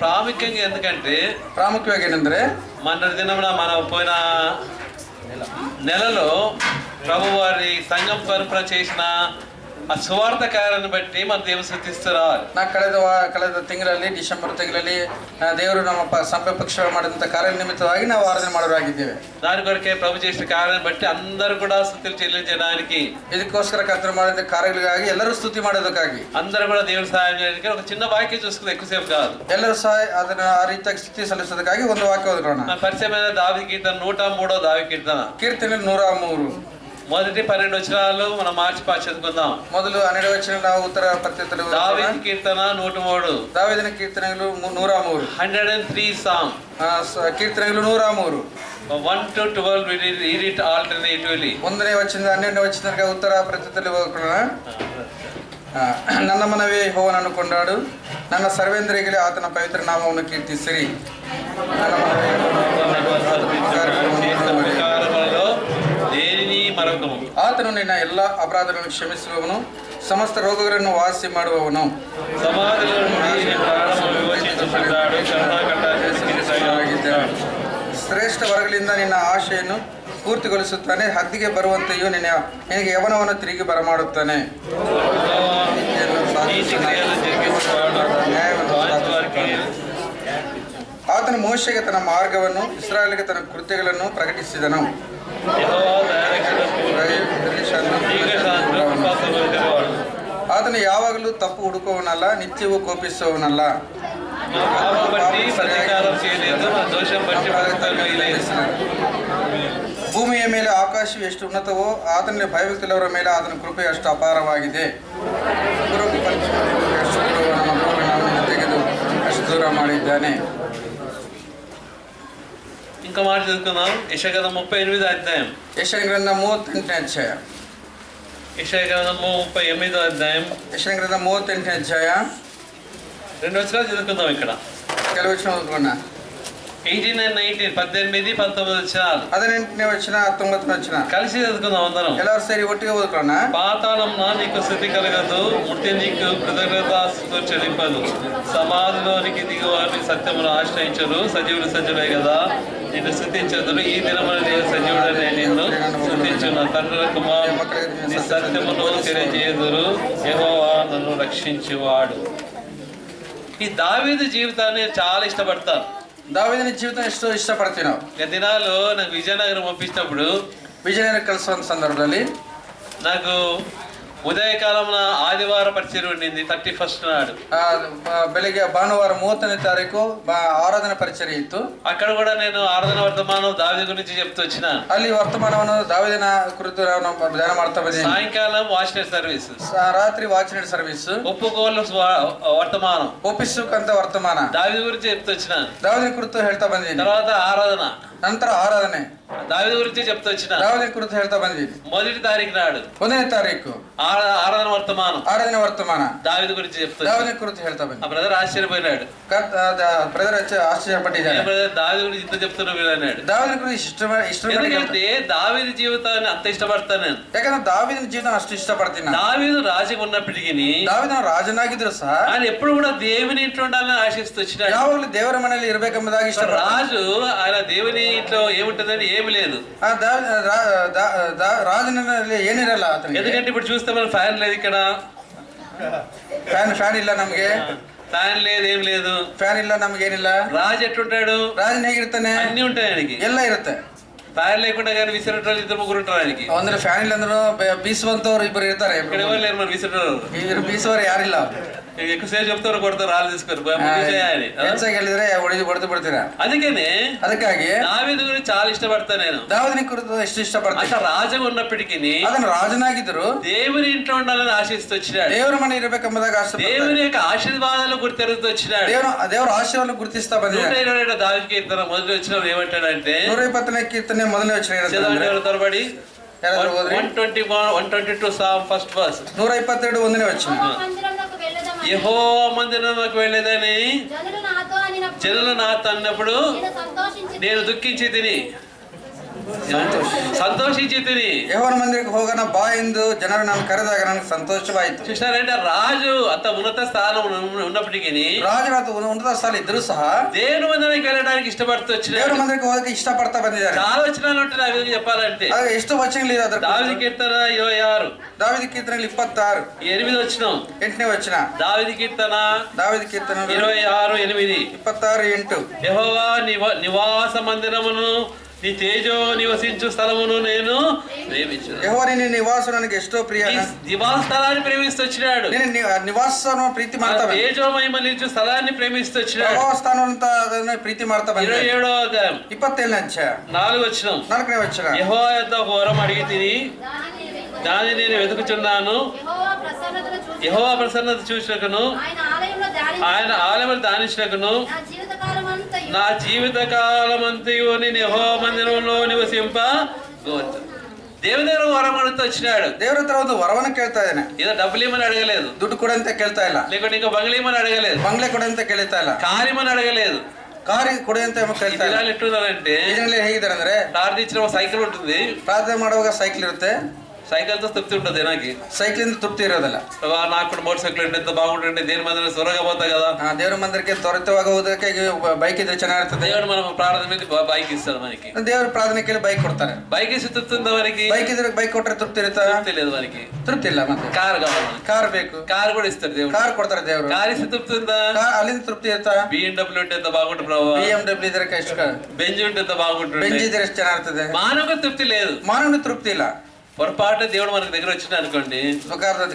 ప్రాముఖ్యంగా ఎందుకంటే ప్రాముఖ్యంగా ఏంటంటే మన దినమున మనం పోయిన నెలలో ప్రభు వారి సంఘం తరపున చేసిన ಆ ಸುವಾರ್ಥ ಕಾರ್ಯವನ್ನು ಬಟ್ಟಿ ಮತ್ತೆ ದೇವರು ಸ್ತುತಿಸ್ತಾರೆ. ನಾ ಕಳೆದ ತಿಂಗಳಲ್ಲಿ ಡಿಸೆಂಬರ್ ತಿಂಗಳಲ್ಲಿ ದೇವರು ನಮ್ಮ ಸಭೆ ಪಕ್ಷ ಮಾಡಿದಂಥ ಕಾರ್ಯ ನಿಮಿತ್ತವಾಗಿ ನಾವು ಆರಾಧನೆ ಮಾಡೋರಾಗಿದ್ದೇವೆ. దాని కొరకే ప్రభు చేసిన కార్యాన్ని బట్టి అందరూ కూడా స్తుతులు చెల్లించడానికి, ಇದಕ್ಕೋಸ್ಕರ ಕರ್ತರು ಮಾಡಿದ ಕಾರ್ಯಗಳಿಗಾಗಿ ಎಲ್ಲರೂ ಸ್ತುತಿ ಮಾಡೋದಕ್ಕಾಗಿ అందరూ కూడా దేవుడి సహాయం చేయడానికి ఒక చిన్న వాక్యం చూసుకుని ఎక్కువసేపు కాదు, ಎಲ್ಲರೂ ಸಹ ಅದನ್ನ ಆ ರೀತಿಯಾಗಿ ಸ್ತುತಿ ಸಲ್ಲಿಸೋದಕ್ಕಾಗಿ ಒಂದು ವಾಕ್ಯ ಓದೋಣ. పరిచయమైన దావీదు కీర్తన 103వ దావీదు కీర్తన కీర్తన 103 మొదటి 12 వచనాలు మనం మార్చి చదువుకుందాం. మొదలు 12 వచనాలు ನಾವು ಉತ್ತರ ಪ್ರತ್ಯುತ್ತರ దావీదు కీర్తన 103 దావీదుನ ಕೀರ್ತನೆಗಳು 103 103 సామ్ ಕೀರ್ತನೆಗಳು 103 1 to 12 we read it alternatively. 1ನೇ ವಚನದಿಂದ 12ನೇ ವಚನಕ್ಕೆ ಉತ್ತರ ಪ್ರತ್ಯುತ್ತರ ಓದೋಣ. ನನ್ನ ಮನವೇ ಯೆಹೋವನನ್ನು ಕೊಂಡಾಡು, ನನ್ನ ಸರ್ವೇಂದ್ರಿಯಗಳೇ ಆತನ ಪವಿತ್ರ ನಾಮವನ್ನು ಕೀರ್ತಿಸಿರಿ. ಆತನು ನಿನ್ನ ಎಲ್ಲ ಅಪರಾಧಗಳನ್ನು ಕ್ಷಮಿಸುವವನು, ಸಮಸ್ತ ರೋಗಗಳನ್ನು ವಾಸಿ ಮಾಡುವವನು, ಶ್ರೇಷ್ಠ ವರ್ಗಗಳಿಂದ ನಿನ್ನ ಆಶೆಯನ್ನು ಪೂರ್ತಿಗೊಳಿಸುತ್ತಾನೆ. ಹದ್ದಿಗೆ ಬರುವಂತೆಯೂ ನಿನಗೆ ಯವನವನ್ನು ತಿರುಗಿ ಬರಮಾಡುತ್ತಾನೆ. ಆತನು ಮೋಶೆಗೆ ತನ್ನ ಮಾರ್ಗವನ್ನು, ಇಸ್ರಾಯೇಲಿಗೆ ತನ್ನ ಕೃತ್ಯಗಳನ್ನು ಪ್ರಕಟಿಸಿದನು. ಆತನು ಯಾವಾಗಲೂ ತಪ್ಪು ಹುಡುಕುವವನಲ್ಲ, ನಿತ್ಯವೂ ಕೋಪಿಸುವವನಲ್ಲ. ಭೂಮಿಯ ಮೇಲೆ ಆಕಾಶವು ಎಷ್ಟು ಉನ್ನತವೋ ಆತನ ಭಯಭಕ್ತಿಯುಳ್ಳವರ ಮೇಲೆ ಆತನ ಕೃಪೆ ಅಷ್ಟು ಅಪಾರವಾಗಿದೆ. ತೆಗೆದು ಅಷ್ಟು ದೂರ ಮಾಡಿದ್ದಾನೆ. ఇంకా మాట చదువుకుందాం. యెషయా గ్రంథం 38వ అధ్యాయం. యెషయా గ్రంథం 38వ అధ్యాయం. యెషయా గ్రంథం 38వ అధ్యాయం. యెషయా గ్రంథం 38వ అధ్యాయం. 2 వచనాలు చదువుకుందాం. ఇక్కడ ಕೆಲವು ವಚನ ಓದ್ಕೊಳ್ಳೋಣ. 18 and 19 18 19 వచనాలు. 18ನೇ ವಚನ 19ನೇ ವಚನ కలిసి చదువుకుందాం అందరం. ಎಲ್ಲರೂ ಸೇರಿ ಒಟ್ಟಿಗೆ ಓದ್ಕೊಳ್ಳೋಣ. పాతాళంన నీకు స్థితి కలగదు, మృత్యు నీకు కృతజ్ఞతాస్తుతులు చెల్లింపదు. సమాధిలోనికి దిగువారిని సత్యమును ఆశ్రయించరు, సజీవులు సజ్జులే కదా నిన్ను స్తుతించదురు. ఈ దినమున నేను సజీవుడనే నిన్ను స్తుతించున్న తండ్రుల కుమారు నీ సత్యమును తెలియజేయుదురు. యెహోవా నన్ను రక్షించువాడు. ఈ దావీదు జీవితాన్ని చాలా ఇష్టపడతాను. దావీదుని జీవితం ఇష్టపಡ್ತೀನಿ ನಾವು. దినాలు నాకు విజయనగరం పంపించినప్పుడు, విజయనగరం కలిసిన సందర్భದಲ್ಲಿ నాకు ఉదయకాలంలో ఆదివార పరిచయం ఉండింది. 31st నాడు ಬೆಳಿಗ್ಗೆ ಭಾನುವಾರ 30ನೇ ತಾರೀಕು ಆರಾಧನಾ ಪರಿಚರ್ಯ ಇತ್ತು. అక్కడ కూడా నేను ఆరాధన వర్తమానం దావీదు గురించి చెప్తూ వచ్చిన. ಅಲ್ಲಿ ವರ್ತಮಾನವನ್ನು ದಾವೀದನ ಕುರಿತು ನಾವು ಧ್ಯಾನ ಮಾಡ್ತಾ ಬಂದಿದ್ದೀವಿ. సాయంకాలం వాచ్నైట్ సర్వీస్, రాత్రి వాచ్నైట్ సర్వీస్, ఒప్పుకోలు వర్తమానం, ಒಪ್ಪಿಸುಕಂತ ವರ್ತಮಾನ దావీదు గురించి చెప్తూ వచ్చిన. దావీదుని ಕುರಿತು ಹೇಳ್ತಾ ಬಂದಿದ್ದೀನಿ. తర్వాత ఆరాధన, ನಂತರ ಆರಾಧನೆ దావీదు గురించి చెప్తూ వచ్చిన. దావీదుని ಕುರಿತು ಹೇಳ್ತಾ ಬಂದಿದ್ದೀನಿ. 1వ తారీఖు నాడు 1ನೇ ತಾರೀಕು ఆరాధన వర్తమానం, ಆರಾಧನೆ ವರ್ತಮಾನ దావీదు గురించి చెప్తా. దావీదుని ಕುರಿತು ಹೇಳ್ತಾ ಬಂದಿ. ఆ బ్రదర్ ఆశ్చర్యపోయినాడు. బ్రదర్ ఆశ్చర్యపಟ್ಟಿದ್ದಾರೆ. దావీదు గురించి ఇంత చెప్తున్నా అన్నాడు. దావీదుని గురించి ఎందుకంటే దావీదు జీవితాన్ని అంత ఇష్టపడతాను నేను. ಯಾಕಂದ್ರೆ దావీదుని జీవితం అಷ್ಟು ఇష్టపಡ್ತೀನಿ. దావీదు రాజుగా ఉన్నప్పటికీ, దావీదు రాజನಾಗಿದ್ರು ಸಹ ఆయన ఎప్పుడు కూడా దేవుని ఇంట్లో ఉండాలని ఆశిస్తూ వచ్చినాడు. ಯಾವಾಗಲೂ ದೇವರ ಮನೆಯಲ್ಲಿ ಇರಬೇಕೆಂಬುದಾಗಿ ಇಷ್ಟಪಡ್ತಾನೆ. రాజు ఆయన దేవుని ఇంట్లో ఏముంటుందని ఏమి లేదు. ರಾಜನಲ್ಲಿ ಏನಿರಲ್ಲ. ఎందుకంటే ఇప్పుడు చూస్తే మనం ఫ్యాన్ లేదు, ఇక్కడ ಫ್ಯಾನ್ ಇಲ್ಲ, ನಮ್ಗೆ ఫ్యాన్ లేదు, ఏం లేదు. ಫ್ಯಾನ್ ಇಲ್ಲ, ನಮ್ಗೆ ಏನಿಲ್ಲ. రాజు ఎట్లుంటాడు? ರಾಜನ ಹೇಗಿರ್ತಾನೆ? అన్ని ఉంటాయి ఆయనకి, ಎಲ್ಲ ಇರುತ್ತೆ. ఫ్యాన్ లేకుండా కానీ విసిరేటోళ్ళు 2-3 ఉంటారు ఆయనకి. ಅಂದ್ರೆ ಫ್ಯಾನ್ ಇಲ್ಲ ಅಂದ್ರೂ ಬೀಸುವಂತವ್ರು ಇಬ್ಬರು ಇರ್ತಾರೆ. ఇక్కడ ఎవరు లేరు మరి విసిరేటోళ్ళు. ಬೀಸುವವರು ಯಾರಿಲ್ಲ. ఎక్కువసేపు చెప్తారు, కొడతారు, రాళ్ళు తీసుకోరు. ಹೆಚ್ಚಾಗಿ ಹೇಳಿದ್ರೆ ಹೊಡೆದು ಬಿಡ್ತೀರಾ. ಅದಕ್ಕಾಗಿ దావీదు గురించి చాలా ఇష్టపడతాను నేను. దావీదుని ಕುರಿತು ಎಷ್ಟು ఇష్టపಡ್ತೀನಿ. అసలు రాజుగా ఉన్నప్పటికీ ಅದನ್ನು రాజನಾಗಿದ್ರು దేవుని ఇంట్లో ఉండాలని ఆశిస్తూ వచ్చినాడు. ದೇವರ ಮನೆ ಇರಬೇಕೆಂಬುದಾಗಿ దేవుని యొక్క ఆశీర్వాదాలు గుర్తెరుగుతూ వచ్చినాడు. ದೇವರ ಆಶೀರ್ವಾದ ಗುರುತಿಸ್ತಾ ಬಂದಿದ್ದಾನೆ. 127వ దావీదు కీర్తన మొదటి వచనం ఏమంటాడంటే, 120ನೇ కీರ್ತನೆ మొదలನೇ వచನ తరబడి 122 సామ్ ఫస్ట్ వర్స్. 122 1ನೇ వచನ. యెహోవా మందిరమునకు వెళ్ళేదని జనులు నాతో అన్నప్పుడు నేను దుఃఖించి తిని. ಸಂತೋಷಿಸಿ ತಿನಿ. ಯೆಹೋವನ ಮಂದಿರಕ್ಕೆ ಹೋಗೋಣ ಬಾ ಎಂದು ಜನರು ನಾನು ಕರೆದಾಗ ನನಗೆ ಸಂತೋಷವಾಯಿತು. చూసారంటే రాజు అంత ఉన్నత స్థానం ఉన్నప్పటికీ రాజు ఉన్నత స్థానం ఇద్దరు సహా దేవుని మందిరానికి వెళ్ళడానికి ఇష్టపడుతూ వచ్చిన దేవుని మందిరಕ್ಕೆ ಹೋಗಕ್ಕೆ ఇష్టపడతా ಬಂದಿದ್ದಾರೆ. చాలా వచనాలు ఉంటాయి ఆ విధంగా చెప్పాలంటే. ಎಷ್ಟು ವಚನಗಳು ಇದೆ ಅದರ దావీదు కీర్తన 26, దావీదు కీర్తనలు 26 8 వచనం, 8ನೇ వచನ, దావీదు కీర్తన 26 8 26:8 యెహోవా నివాస మందిరమును నీ తేజో నివసించు స్థలమును నేను ప్రేమించు. యెహోవా నీ నివాసం ನನಗೆ ಎಷ್ಟೋ ಪ್ರಿಯ. నివాస స్థలాన్ని ప్రేమిస్తూ వచ్చినాడు. నేను నివాಸವನ್ನು ಪ್ರೀತಿ ಮಾಡ್ತಾ ಬಂದೆ. తేజో మహిమ నిలిచు స్థలాన్ని ప్రేమిస్తూ వచ్చినాడు. యెహోవా స్థಾನ ಅಂತ ಅದನ್ನ ಪ್ರೀತಿ ಮಾಡ್ತಾ ಬಂದೆ. 27వ అధ్యాయం 27ನೇ ಅಧ್ಯಾಯ 4వ వచనం, 4ನೇ ವಚನ, యెహోవా యొద్ద ఒక వరం అడిగి తిని దాన్ని నేను వెతుకుచున్నాను. యెహోవా ప్రసన్నత చూసినకును ఆయన ఆలయములు ధ్యానించినకును నా జీవిత కాలమంతయు నేను యెహోవా మందిరంలో నివసింప. దేవుని దగ్గర వరం అడుగుతూ వచ్చినాడు. ದೇವರ ಹತ್ರ ಒಂದು ವರವನ್ನು ಕೇಳ್ತಾ ಇದ್ದಾನೆ. ఏదో డబ్బులు ఏమని అడగలేదు, ದುಡ್ಡು ಕೊಡು ಅಂತ ಕೇಳ್ತಾ ಇಲ್ಲ, లేకుంటే ఇంకా బంగ్లా ఏమని అడగలేదు, ಬಂಗ್ಲೆ ಕೊಡು ಅಂತ ಕೇಳ್ತಾ ಇಲ್ಲ, కార్యమని అడగలేదు, ಕಾರಿ ಕೊಡು ಅಂತ ಕೇಳ್ತಾ ಇಲ್ಲ. ఎట్టున్నారంటే ಇದರಲ್ಲಿ ಹೇಗಿದ್ದಾರೆ ಅಂದ್ರೆ ప్రార్థించిన సైకిల్ ఉంటుంది, ಪ್ರಾರ್ಥನೆ ಮಾಡುವಾಗ ಸೈಕಲ್ ಇರುತ್ತೆ, సైకిల్ తో తృప్తి ఉంటుంది. నాకు సైకిల్ ఇంದ తృప్తి ఇರೋದಿಲ್ಲ. నాకు కూడా మోటార్ సైకిల్ అంటే ఎంత బాగుంటుంటే దేని మందిరం త్వరగా పోతా కదా. ದೇವರ ಮಂದಿರಕ್ಕೆ ತ್ವರಿತವಾಗಿ ಹೋಗೋದಕ್ಕೆ ಬೈಕ್ ಇದ್ರೆ ಚೆನ್ನಾಗಿರ್ತದೆ. దేవుడు మనం ప్రార్థన మీద బైక్ ఇస్తాడు మనకి. ದೇವರ ಪ್ರಾರ್ಥನೆ ಕೇಳಿ ಬೈಕ್ ಕೊಡ್ತಾರೆ. బైక్ ఇస్తే తృప్తి ఉందా మనకి? బైక్ ఇದ್ರೆ బైక్ ಕೊಟ್ಟರೆ ತೃಪ್ತಿ ಇರುತ್ತಾ? తృప్తి లేదు మనకి. ತೃಪ್ತಿ ಇಲ್ಲ. ಮತ್ತೆ కార్ కావాలి, ಕಾರ್ ಬೇಕು, కార్ కూడా ఇస్తాడు దేవుడు. ಕಾರ್ ಕೊಡ್ತಾರೆ ದೇವರು. కార్ ఇస్తే తృప్తి ఉందా? ಅಲ್ಲಿಂದ ತೃಪ್ತಿ ಇರುತ್ತಾ? BMW ఉంటే ఎంత బాగుంటుంది ప్రభావ, BMW ಇದ್ರೆ ಎಷ್ಟು, బెంజ్ ఉంటే ఎంత బాగుంటుంది, ಬೆಂಜ್ ಇದ್ರೆ ಎಷ್ಟು ಚೆನ್ನಾಗಿರ್ತದೆ. మానవ తృప్తి లేదు, ಮಾನವನ ತೃಪ್ತಿ ಇಲ್ಲ. పొరపాటు దేవుడు మనకి దగ్గర వచ్చిన అనుకోండి,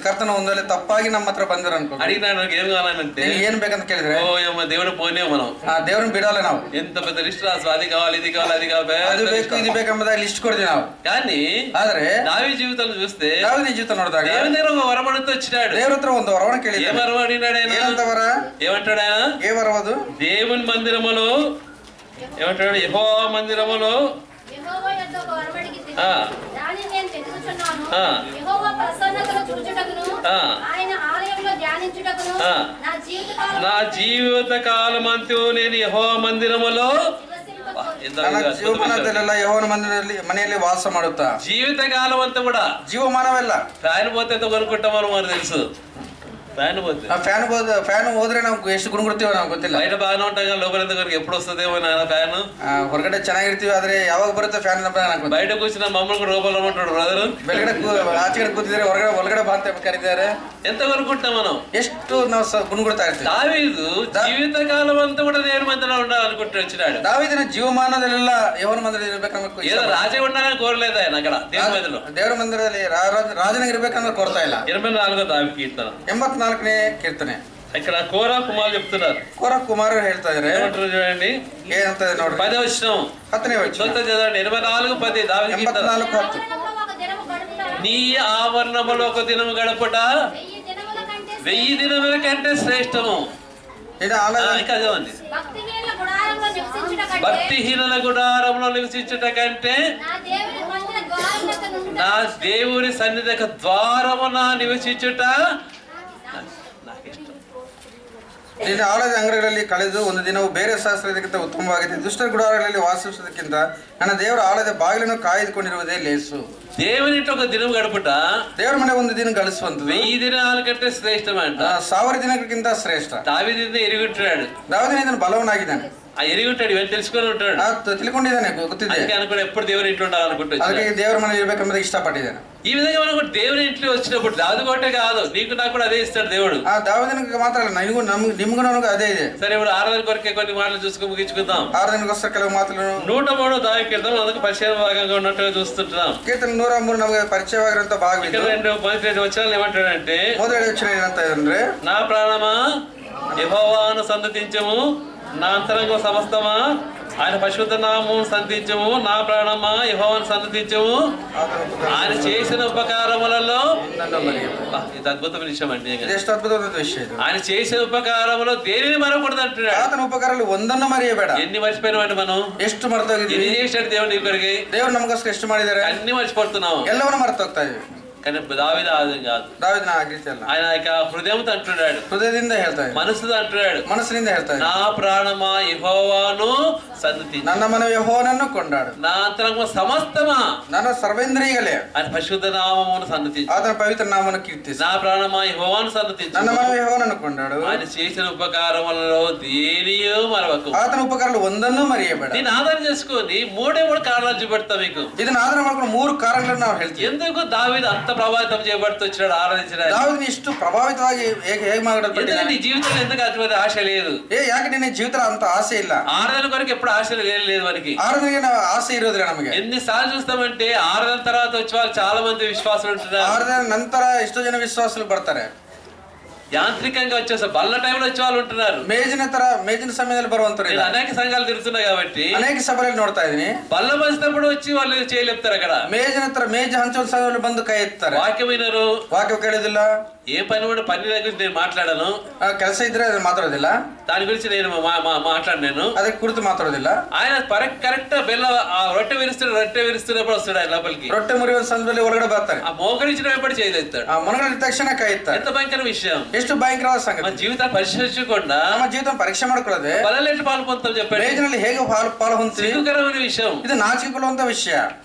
ಕರ್ತನ ಒಂದಲ್ಲಿ ತಪ್ಪಾಗಿ ನಮ್ಮ ಹತ್ರ ಬಂದಿರ ಅನ್ಕೋ, అడిగినా నాకు ఏం కావాలంటే ಏನ್ ಬೇಕಂತ ಕೇಳಿದ್ರೆ ఓ ఏమో దేవుడు పోనే మనం ದೇವ್ರನ್ನ ಬಿಡಲ್ಲ ನಾವು. ఎంత పెద్ద లిస్ట్ రాసు, అది కావాలి ఇది కావాలి అది కావాలి, ಅದು ಬೇಕು ಇದು ಬೇಕೆಂಬುದಾಗಿ ಲಿಸ್ಟ್ ಕೊಡ್ತೀವಿ ನಾವು. కానీ ಆದ್ರೆ దావీదు జీవితాన్ని చూస్తే ದಾವೀದನ ಜೀವಿತ ನೋಡಿದಾಗ దేవుని దగ్గర ఒక వరం అడుగుతూ వచ్చినాడు. ದೇವ್ರ ಹತ್ರ ಒಂದು ವರವನ್ನು ఏ ಕೇಳಿದ್ದಾನೆ. వరం అడిగినాడు ఆయన? ಏನಂತ ವರ? ఏమంటాడు ఆయన? ఏ వరవದು? దేవుని మందిరములో ఏమంటాడు? యెహోవా మందిరములో నా జీవిత కాలమంతా నేను యెహోవా మందిరములో ನನ್ನ ಜೀವಮಾನದಲ್ಲೆಲ್ಲ ಯೆಹೋವನ ಮನೆಯಲ್ಲಿ ವಾಸ ಮಾಡುತ್ತಾ. జీవిత కాలం అంతా కూడా ಜೀವಮಾನವೆಲ್ಲ ఫ్యాన్ పోతే ఎంత కొనుక్కుంటామో మనకు తెలుసు. ఫ్యాన్ పోతే ಫ್ಯಾನ್ ಹೋದ್ರೆ ನಾವು ಎಷ್ಟು ಗುಣಗುಡ್ತೀವೋ ನಮ್ಗೆ ಗೊತ್ತಿಲ್ಲ. బయట బాగానే ఉంటాం కానీ లోపల ఎప్పుడు వస్తుందేమో నాన్న ఫ్యాన్. ಹೊರಗಡೆ ಚೆನ್ನಾಗಿರ್ತೀವಿ ಆದ್ರೆ ಯಾವಾಗ ಬರುತ್ತೆ ಫ್ಯಾನ್ ಅಂತ బయట కూర్చున్న మమ్మల్ని కూడా లోపల ఉంటాడు బ్రదర్. ಬೆಳಗಡೆ ಆಚೆಗಡೆ ಕೂತಿದ್ರೆ ಒಳಗಡೆ ಬಾ ಅಂತ ಕರೀತಾರೆ. ఎంత కొనుక్కుంటాం మనం, ಎಷ್ಟು ನಾವು ಗುಣಗುಡ್ತಾ ಇರ್ತೀವಿ. దావీదు జీవిత కాలం అంతా కూడా దేవుని మందిరంలో ఉండాలనుకుంటూ వచ్చినాడు. ದಾವೀದನ ಜೀವಮಾನದಲ್ಲೆಲ್ಲ ಯೆಹೋವನ ಮಂದಿರದಲ್ಲಿ ಇರ್ಬೇಕನ್ನಬೇಕು. ఏదో రాజే ఉండాలని కోరలేదు ఆయన అక్కడ దేవుని మందిరంలో. ದೇವರ ಮಂದಿರದಲ್ಲಿ ರಾಜನಿಗೆ ಇರ್ಬೇಕಂದ್ರೆ కోరుతా ಇಲ್ಲ. 24వ దావీదు కీర్తన 84ನೇ ಕೀರ್ತನೆ. ఇక్కడ కోరా కుమారులు చెప్తున్నారు. ಕೋರಾ ಕುಮಾರರು ಹೇಳ್ತಾ ಇದಾರೆ. ఏమంటారు చూడండి, ಏನಂತ ನೋಡ್ರಿ 10వ వచనం 10ನೇ వచನ చదవండి. 24:10 దావీదు కీర్తన. 84:10 నీ ఆవరణములో ఒక దినము గడపట 1000 దినముల కంటే శ్రేష్టము. ಇದು ಆಲಯ ఇంకా చదవండి. భక్తిహీనుల గుడారంలో నివసించుట కంటే నా దేవుని సన్నిధి ద్వారమున నివసించుట నాకు ఇష్టం. ನಿನ್ನ ಆಲಯದ ಅಂಗಡಿಗಳಲ್ಲಿ ಕಳೆದು ಒಂದು ದಿನವು ಬೇರೆ ಸಹಸ್ರಕ್ಕಿಂತ ಉತ್ತಮವಾಗಿದೆ. ದುಷ್ಟರ ಗುಡಾರಗಳಲ್ಲಿ ವಾಸಿಸುವುದಕ್ಕಿಂತ ನನ್ನ ದೇವರ ಆಲಯದ ಬಾಗಿಲನ್ನು ಕಾಯ್ದುಕೊಂಡಿರುವುದೇ ಲೇಸು. దేవుని ఇంట్లో ఒక దినం గడుపుట ದೇವರ ಮನೆ ಒಂದು ದಿನ ಗಳಿಸುವಂಥದ್ದು 1000 దినాల కంటే శ్రేష్టమంట. 1000 ದಿನಕ್ಕಿಂತ ಶ್ರೇಷ್ಠ. దావీదు ఎరుగుంటాడు, ದಾವೀದನು ಇದನ್ನು బలవನಾಗಿದ್ದಾನೆ. ఎరుగుంటాడు, ఇవన్నీ తెలుసుకొని ఉంటాడు, ತಿಳ್ಕೊಂಡಿದ್ದಾನೆ, ಗೊತ್ತಿದೆ. అందుకే అనుకుని ఎప్పుడు దేవుని ఇంట్లో ఉండాలనుకుంటాడు. ಅದಕ್ಕೆ ದೇವರ ಮನೆ ಇರಬೇಕೆಂಬುದಕ್ಕೆ ಇಷ್ಟಪಟ್ಟಿದ್ದಾನೆ. ఈ విధంగా మనకు దేవుని ఇంట్లో వచ్చినప్పుడు దావీదు కోటే కాదు, నీకు నాకు కూడా అదే ఇస్తాడు దేవుడు. ದಾವೀದನಿಗೆ ಮಾತ್ರ ಅಲ್ಲ, ನಿಮಗೂ ನನಗೂ అదే ಇದೆ. సరే, ఇప్పుడు ఆరాధన కొరకే కొన్ని మాటలు చూసుకుని ముగించుకుందాం. ಆರಾಧನೆಗೋಸ್ಕರ ಕೆಲವು ಮಾತುಗಳು 103వ దావీదు కీర్తన అందుకు పరిచయ భాగంగా ఉన్నట్టుగా చూస్తుంటున్నాం. ಕೀರ್ತನೆ 103 ನಮಗೆ ಪರಿಚಯವಾಗಿರುವಂತ ಭಾಗವಿದೆ. మొదటి 2 వచనాలు ఏమంటాడంటే, ಮೊದಲ ವಚನ ಏನಂತ ಅಂದ್ರೆ, నా ప్రాణమా యెహోవాను సంతతించము, నా అంతరంగం సమస్తమా ఆయన పరిశుద్ధ నామమును సంతించము. నా ప్రాణమా యెహోవాను సంతతించము, ఆయన చేసిన ఉపకారములలో. ఇది అద్భుతమైన విషయం అండి. ಎಷ್ಟು ಅದ್ಭುತವಾದ ವಿಷಯ ಇದು. ఆయన చేసిన ఉపకారములో దేనిని మరవకూడదు అంటున్నాడు. ಆತನ ಉಪಕಾರಗಳು ಒಂದನ್ನು ಮರೆಯಬೇಡ. ఎన్ని మర్చిపోయినామంటే మనం, ಎಷ್ಟು ಮರೆತೋಗಿದ್ದೀವಿ. ఎన్ని చేశాడు దేవుడు నీ కొరకి, ದೇವರು ನಮಗೋಸ್ಕರ ಎಷ್ಟು ಮಾಡಿದ್ದಾರೆ, అన్ని మర్చిపోతున్నాం. ಎಲ್ಲವನ್ನೂ ಮರೆತೋಗ್ತಾ ಇದೀವಿ. కానీ దావీదు ఆది కాదు. ದಾವೀದನ ಆ ರೀತಿ ಅಲ್ಲ. ఆయన యొక్క హృదయంతో అంటున్నాడు, ಹೃದಯದಿಂದ ಹೇಳ್ತಾ ಇದ್ದಾನೆ, మనసుతో అంటున్నాడు, ಮನಸ್ಸಿನಿಂದ ಹೇಳ್ತಾ ಇದ್ದಾನೆ, నా ప్రాణమా యెహోవాను సన్నతించు. ನನ್ನ ಮನವು ಯೆಹೋವನನ್ನು ಕೊಂಡಾಡು. నా అంతరంగ సమస్తమా ನನ್ನ ಸರ್ವೇಂದ್ರಿಯಗಳೇ ఆయన పరిశుద్ధ నామమును సన్నతించు. ಆತನ ಪವಿತ್ರ ನಾಮವನ್ನು ಕೀರ್ತಿಸು. నా ప్రాణమా యెహోవాను సన్నతించు. ನನ್ನ ಮನವು ಯೆಹೋವನನ್ನು ಕೊಂಡಾಡು. ఆయన చేసిన ఉపకారములలో దేనియో మరవకు. ಆತನ ಉಪಕಾರಗಳು ಒಂದನ್ನು ಮರೆಯಬೇಡ. దీన్ని ఆధారం చేసుకొని మూడు కారణాలు చూపెడతా మీకు. ಇದನ್ನ ಆಧಾರ ಮಾಡ್ಕೊಂಡು 3 ಕಾರಣಗಳನ್ನು ನಾವು ಹೇಳ್ತೀವಿ. ఎందుకు దావీదు అంత ప్రభావితం చేయబడుతూ వచ్చినాడు ఆరాధించడానికి? దావీదుని ఇಷ್ಟು ప్రభావిತವಾಗಿ ಹೇಗೆ ಮಾಡಲ್ಪಟ್ಟಿದ್ದಾನೆ? నీ జీవితంలో ఎందుకు అటువంటి ఆశ లేదు? ಯಾಕೆ ನಿನ್ನ ಜೀವಿತ ಅಂತ ಆಸೆ ಇಲ್ಲ? ఆరాధన కొరకు ఎప్పుడు ఆశ లేదు మనకి. ಆರಾಧನೆಗೆ ನಾವು ಆಸೆ ಇರೋದಿಲ್ಲ ನಮಗೆ. ఎన్నిసార్లు చూస్తామంటే ఆరాధన తర్వాత వచ్చే వాళ్ళు చాలా మంది విశ్వాసులు ఉంటున్నారు. ಆರಾಧನೆ ನಂತರ ಎಷ್ಟೋ ಜನ ವಿಶ್ವಾಸಗಳು ಬರ್ತಾರೆ. యాంత్రికంగా వచ్చేసా బల్ల టైంలో వచ్చే వాళ్ళు ఉంటున్నారు. ಮೇಜಿನ ಸಮಯದಲ್ಲಿ ಬರುವಂತರು అనేక సంఘాలు తిరుగుతున్నాయి కాబట్టి ಅನೇಕ ಸಭೆಯಲ್ಲಿ ನೋಡ್ತಾ ಇದೀನಿ. బల్ల పంచినప్పుడు వచ్చి వాళ్ళు చేయలేపుతారు. అక్కడ ಮೇಜ್ ಹಂಚುವ ಸಮಯದಲ್ಲಿ ಬಂದು ಕೈ ಎತ್ತಾರೆ. వాక్యం వినరు, ವಾಕ್ಯ ಕೇಳೋದಿಲ್ಲ. ఏ పని కూడా పని గురించి నేను మాట్లాడను. ಕೆಲಸ ಇದ್ರೆ ಮಾತಾಡೋದಿಲ್ಲ. దాని గురించి నేను మాట్లాడలేను. ಅದಕ್ಕೆ ಕುರಿತು ಮಾತಾಡೋದಿಲ್ಲ. ఆయన కరెక్ట్ బెల్ల రొట్టె విరుస్తున్నప్పుడు వస్తాడు ఆయన లోపలికి. రొట్టె మురిಯುವ సందర్భದಲ್ಲಿ ಒಳಗಡೆ ಬರ್ತಾರೆ. ఆ మోకరించిన వెంబడి చేయలేస్తాడు. ఆ మొనగడిన తక్షಣ ಕೈ ಎತ್ತಾರೆ. ఎంత భయంకర విషయం, ಎಷ್ಟು ಭಯಂಕರವಾದ ಸಂಗತಿ. మన జీవితాన్ని పరిశీలించకుండా ನಮ್ಮ ಜೀವಿತ ಪರೀಕ್ಷೆ ಮಾಡ್ಕೊಳ್ಳದೆ బలలో ఎట్లా పాలు పొందుతాం చెప్పండి. ಮೇಜಿನಲ್ಲಿ ಹೇಗೆ ಪಾಲು ಹೊಂದ್ತೀವಿ? సిగ్గుకరమైన విషయం. ಇದು ನಾಚಿಕೊಳ್ಳುವಂತ ವಿಷಯ.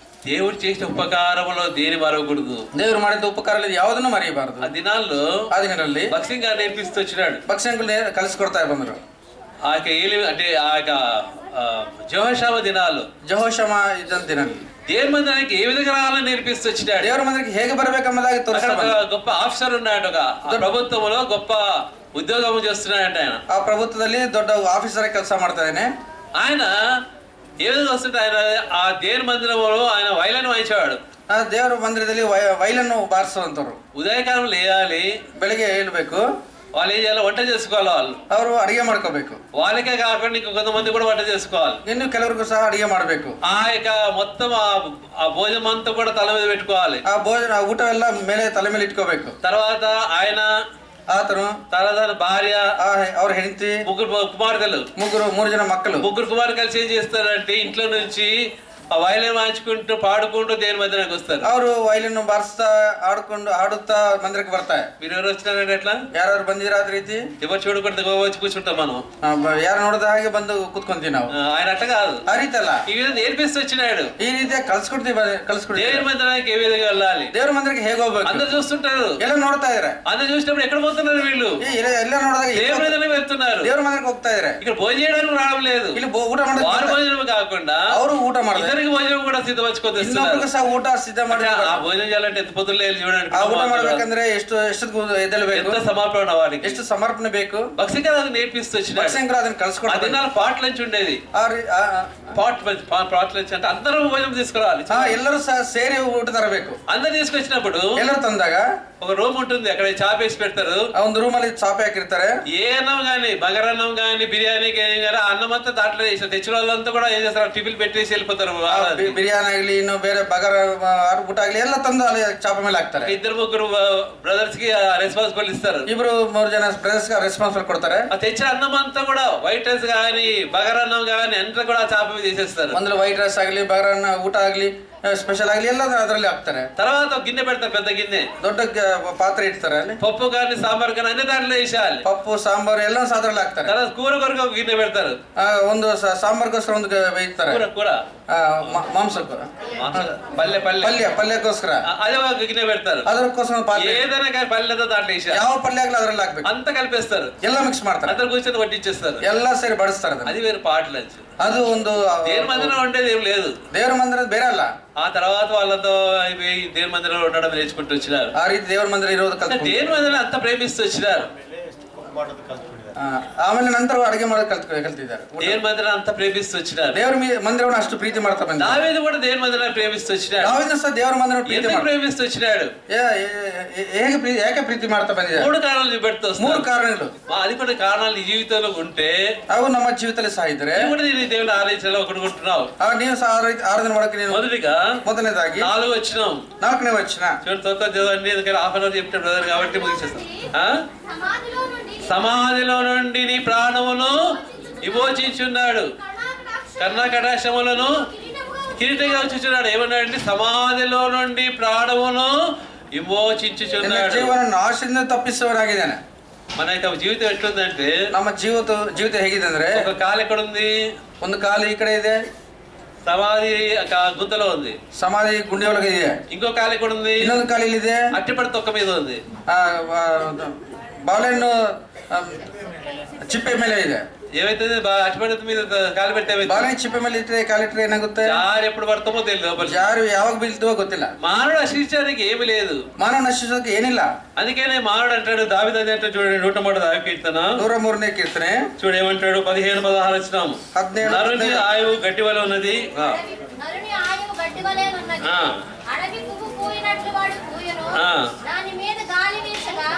దేవుడు చేసిన ఉపకారములో దేని మరవకూడదు. ದೇವರು ಮಾಡಿದ ಉಪಕಾರದಲ್ಲಿ ಯಾವುದನ್ನು ಮರೆಯಬಾರದು. ఆ దినాల్లో భక్సింగ్ గారు నేర్పిస్తూ వచ్చినాడు. భక్సింగులు కలిసికొడతా ಬಂದರು. ఆ యొక్క అంటే ఆ యొక్క జెహోషావ దినాలు, ಜೆಹೋಷಮ ಇದ್ದಂತ ದಿನದಲ್ಲಿ దేవుని మందిరానికి ఏ విధంగా రావాలని నేర్పిస్తూ వచ్చినాడు. ದೇವರ ಮಂದಿರಕ್ಕೆ ಹೇಗೆ ಬರಬೇಕೆಂಬುದಾಗಿ ತೋರಿಸ್ತಾನೆ. గొప్ప ఆఫీసర్ ఉన్నాడు, ఒక ప్రభుత్వంలో గొప్ప ఉద్యోగం చేస్తున్నాడంట. ఆయన ಆ ಪ್ರಭುತ್ವದಲ್ಲಿ ದೊಡ್ಡ ಆಫೀಸರ್ ಕೆಲಸ ಮಾಡ್ತಾ ಇದ್ದಾನೆ. ఆయన ఏ విధంగా వస్తుంటే ఆయన ఆ దేవుని మందిరంలో ఆయన వైలను వాయించేవాడు. ಆ ದೇವರ ಮಂದಿರದಲ್ಲಿ ವೈಲನ್ನು ಬಾರಿಸುವಂತವ್ರು. ఉదయకాలం లేయాలి, ಬೆಳಿಗ್ಗೆ ಏಳ್ಬೇಕು. వాళ్ళు ఏం చేయాలి, వంట చేసుకోవాలి. ಅವರು ಅಡಿಗೆ ಮಾಡ್ಕೋಬೇಕು. వాళ్ళకే కాకుండా ఇంకో కొంతమంది కూడా వంట చేసుకోవాలి. ಇನ್ನು ಕೆಲವರಿಗೂ ಸಹ ಅಡಿಗೆ ಮಾಡಬೇಕು. ఆ యొక్క మొత్తం ఆ భోజనం అంతా కూడా తల మీద పెట్టుకోవాలి. ಆ ಭೋಜನ ಊಟವೆಲ್ಲ ಮೇಲೆ ತಲೆ ಮೇಲೆ ಇಟ್ಕೋಬೇಕು. తర్వాత ఆయన ಆತನು తన భార్య, ಅವ್ರ ಹೆಂಡತಿ, ముగ్గురు కుమార్తెలు, 3 జನ మక్కలు, ముగ్గురు కుమారు కలిసి ఏం చేస్తారంటే ఇంట్లో నుంచి ఆ వైలెన్ వాయించుకుంటూ పాడుకుంటూ దేని మందిరానికి వస్తారు. ಅವರು ವೈಲನ್ನು ಬಾರಿಸ್ತಾ ಆಡುತ್ತಾ ಮಂದಿರಕ್ಕೆ ಬರ್ತಾರೆ. మీరు ఎవరు వచ్చినారంటే ఎట్లా? ಯಾರು ಬಂದಿರ ಅದ ರೀತಿ ఎవరు చూడకుండా వచ్చి కూర్చుంటాం మనం. ಯಾರು ನೋಡಿದ ಹಾಗೆ ಬಂದು ಕೂತ್ಕೊಂತೀವಿ ನಾವು. ఆయన అట్లా కాదు, ಆ ರೀತಿ ಅಲ್ಲ. ఈ విధంగా నేర్పిస్తూ వచ్చినాడు. ಈ ರೀತಿ ಕಲ್ಸ್ಕೊಡ್ತೀವಿ. దేవుని మందిరానికి ఏ విధంగా వెళ్ళాలి, ದೇವ್ರ ಮಂದಿರಕ್ಕೆ ಹೇಗೆ ಹೋಗ್ಬೇಕು అందరు చూస్తుంటారు. ಎಲ್ಲ ನೋಡ್ತಾ ಇದಾರೆ. అందరు చూసినప్పుడు ఎక్కడ పోతున్నారు వీళ్ళు? ಎಲ್ಲ ನೋಡಿದಾಗ దేవుని మందిరానికి వెళ్తున్నారు. ದೇವ್ರ ಮಂದಿರಕ್ಕೆ ಹೋಗ್ತಾ ಇದಾರೆ. ఇక్కడ భోజనం చేయడానికి రావడం లేదు. ಇಲ್ಲಿ ಊಟ ಮಾಡೋದು వారు భోజనం కాకుండా ಅವರು ಊಟ ಮಾಡ್ತಾರೆ. ఇతరికి భోజనం కూడా సిద్ధపరచుకొని ಇನ್ನೊಬ್ಬರಿಗೂ ಸಹ ಊಟ ಸಿದ್ಧ ಮಾಡಿ. ఆ భోజనం చేయాలంటే ఎంత పొద్దులే చూడండి. ಆ ಊಟ ಮಾಡ್ಬೇಕಂದ್ರೆ ಎಷ್ಟು ಎದ್ದೇಳಬೇಕು, ఎంత సమర్పణ వారికి, ಎಷ್ಟು ಸಮರ್ಪಣೆ ಬೇಕು. భక్తిగా అది నేర్పిస్తూ వచ్చినాడు. భక్తిగా ಅದನ್ನ కలుసుకోవడం. 14 పాటల నుంచి ఉండేది. పాటల నుంచి అంటే అందరూ భోజనం తీసుకురావాలి. ಎಲ್ಲರೂ ಸಹ ಸೇರಿ ಊಟ ತರಬೇಕು. అందరు తీసుకొచ్చినప్పుడు ಎಲ್ಲರೂ ತಂದಾಗ ఒక రూమ్ ఉంటుంది, అక్కడ చాపేసి పెడతారు. ಒಂದು ರೂಮ್ ಅಲ್ಲಿ ಚಾಪೆ ಹಾಕಿರ್ತಾರೆ. ఏ అన్నం గానీ, బగరన్నం గానీ, బిర్యానీ గానీ అన్నం అంతా దాంట్లో తెచ్చిన వాళ్ళంతా కూడా ఏం చేస్తారు, టిఫిన్ పెట్టేసి వెళ్ళిపోతారు. బిర్యానీ ಆಗಲಿ, ಇನ್ನು ಬೇರೆ ಬಗರ ಊಟ ಆಗಲಿ ಎಲ್ಲ ತಂದು ಅಲ್ಲಿ ಚಾಪೆ ಮೇಲೆ ಹಾಕ್ತಾರೆ. 2-3 బ్రదర్స్ కి రెస్పాన్సిబుల్ ఇస్తారు. 2-3 ಜನ ಬ್ರದರ್ಸ್ గా రెస్పాన్సిబుల్ కొడతారు. ఆ తెచ్చిన అన్నం అంతా కూడా వైట్ రైస్ గానీ, బగరన్నం గానీ అంతా కూడా చాప మీద తీసేస్తారు. అందులో వైట్ రైస్ ಆಗಲಿ, ಬಗರನ್ನ ಊಟ ಆಗಲಿ, ಸ್ಪೆಷಲ್ ಆಗಲಿ ಎಲ್ಲ ಅದರಲ್ಲಿ ಹಾಕ್ತಾರೆ. తర్వాత ఒక గిన్నె పెడతారు, పెద్ద గిన్నె, ದೊಡ್ಡ ಪಾತ್ರೆ ಇಡ್ತಾರೆ. ಅಲ್ಲಿ పప్పు కానీ, సాంబార్ కానీ అన్ని దాంట్లో వేసేయాలి. ಪಪ್ಪು ಸಾಂಬಾರು ಎಲ್ಲ ಸಾದ್ರಲ್ಲಿ ಹಾಕ್ತಾರೆ. తర్వాత కూర కొరకు ఒక గిన్నె పెడతారు. ಒಂದು ಸಾಂಬಾರ್ಗೋಸ್ಕರ ಒಂದು ಬೇಯ್ತಾರೆ. కూర ಮಾಂಸಕ್ಕೂ ಪಲ್ಯಕ್ಕೋಸ್ಕರ అదే ఒక గిన్నె పెడతారు. ಅದಕ್ಕೋಸ್ಕರ ఏదైనా కానీ పల్లెతో దాంట్లో వేసేయాలి. ಯಾವ ಪಲ್ಯ ಆಗಲಿ ಅದ್ರಲ್ಲಿ ಹಾಕ್ಬೇಕು. అంతా కలిపేస్తారు, ಎಲ್ಲ ಮಿಕ್ಸ್ ಮಾಡ್ತಾರೆ. అందరు కూర్చొని వడ్డించేస్తారు. ಎಲ್ಲ ಸೇರಿ ಬಡಿಸ್ತಾರೆ. అది వేరు పాటలు. ಅದು ಒಂದು దేవుని మందిరం ఉండేది ఏం లేదు. ದೇವರ ಮಂದಿರ ಬೇರೆ ಅಲ್ಲ. ఆ తర్వాత వాళ్ళతో దేవుని మందిరంలో ఉండడం నేర్చుకుంటూ వచ్చినారు. ಆ ರೀತಿ ದೇವರ ಮಂದಿರ ಇರೋದು దేవుని మందిరం అంతా ప్రేమిస్తూ వచ్చినారు. ಆಮೇಲೆ ನಂತರ ಅಡಿಗೆ ಮಾಡೋದು ಕಲ್ತಿದ್ದಾರೆ. దేవుని మందిరం అంతా ప్రేమిస్తూ వచ్చినారు. ದೇವರ ಮಂದಿರವನ್ನು ಅಷ್ಟು ಪ್ರೀತಿ ಮಾಡ್ತಾ ಬಂದ. దావీదు కూడా దేవుని మందిరాన్ని ప్రేమిస్తూ వచ్చినాడు. దావీదు ಸಹ ದೇವರ ಮಂದಿರವನ್ನು ప్రేమిస్తూ వచ్చినాడు. ಯಾಕೆ ಪ್ರೀತಿ ಮಾಡ್ತಾ ಬಂದಿದ್ದಾರೆ? 3 కారణాలు చూపెడుతూ 3 కారణాలు. అది కూడా కారణాలు నీ జీవితంలో ఉంటే ಅವು ನಮ್ಮ ಜೀವಿತದಲ್ಲಿ ಸಹ ಇದ್ರೆ కూడా నీ దేవుని ఆరాధించాలో ఒకడుకుంటున్నావు. ನೀವು ಸಹ ಆರಾಧನೆ ಮಾಡಕ್ಕೆ ನೀನು ಮೊದಲನೇದಾಗಿ 4వ వచనం 4ನೇ ವಚನ చదవండి. ఎందుకంటే హాఫ్ అన్ అవర్ చెప్తాడు బ్రదర్ కాబట్టి ముగిసేస్తాం. సమాధిలో నుండి నీ ప్రాణమును విమోచించున్నాడు, కన్నా కటాక్షములను కిరీటంగా ఉంచుచున్నాడు. ఏమన్నాడంటే సమాధిలో నుండి ప్రాణమును విమోచించుచున్నాడు. ಜೀವನ ನಾಶದಿಂದ ತಪ್ಪಿಸುವವನಾಗಿದ್ದಾನೆ. మన యొక్క జీవితం ఎట్లుందంటే ನಮ್ಮ ಜೀವಿತ ಹೇಗಿದೆ ಅಂದ್ರೆ ఒక కాలు ఎక్కడ ఉంది, ಒಂದು ಕಾಲು ಈ ಕಡೆ ಇದೆ, సమాధి గుంతలో ఉంది. ಸಮಾಧಿ ಗುಂಡಿ ಒಳಗೆ ಇದೆ. ఇంకో కాలు ఎక్కడ ఉంది, ಇನ್ನೊಂದು ಕಾಲು ಇಲ್ಲಿದೆ, అట్టిపడి తొక్క మీద ఉంది. ಬಾಳೆಹಣ್ಣು ಚಿಪ್ಪೆ ಮೇಲೆ ಇದೆ. ఏమైతే అట్టిపడి మీద కాలు పెడితే ಬಾಳೆಹಣ್ಣು ಚಿಪ್ಪೆ ಮೇಲೆ ಇಟ್ಟರೆ ಕಾಲಿಟ್ರೆ ಏನಾಗುತ್ತೆ? జారి ఎప్పుడు పడతామో తెలియదు. ಜಾರು ಯಾವಾಗ ಬೀಳ್ತೀವೋ ಗೊತ್ತಿಲ್ಲ. మానవుడు నశించడానికి ఏమి లేదు, ಮಾನವ ನಶಿಸೋಕೆ ಏನಿಲ್ಲ. అందుకనే మానవుడు అంటాడు, దావీదు అంటే చూడండి 103వ కీర్తన 103ನೇ కీర్తನೆ చూడు ఏమంటాడు, 15-16 వచ్చినాము. 17 నరుని ఆయువు గట్టి వలె ఉన్నది. నరుని ఆయువు గడ్డి వలె ఉన్నది. అడవి పువ్వు పూయినట్లు వాడు పూయను. దాని మీద గాలి వీసగా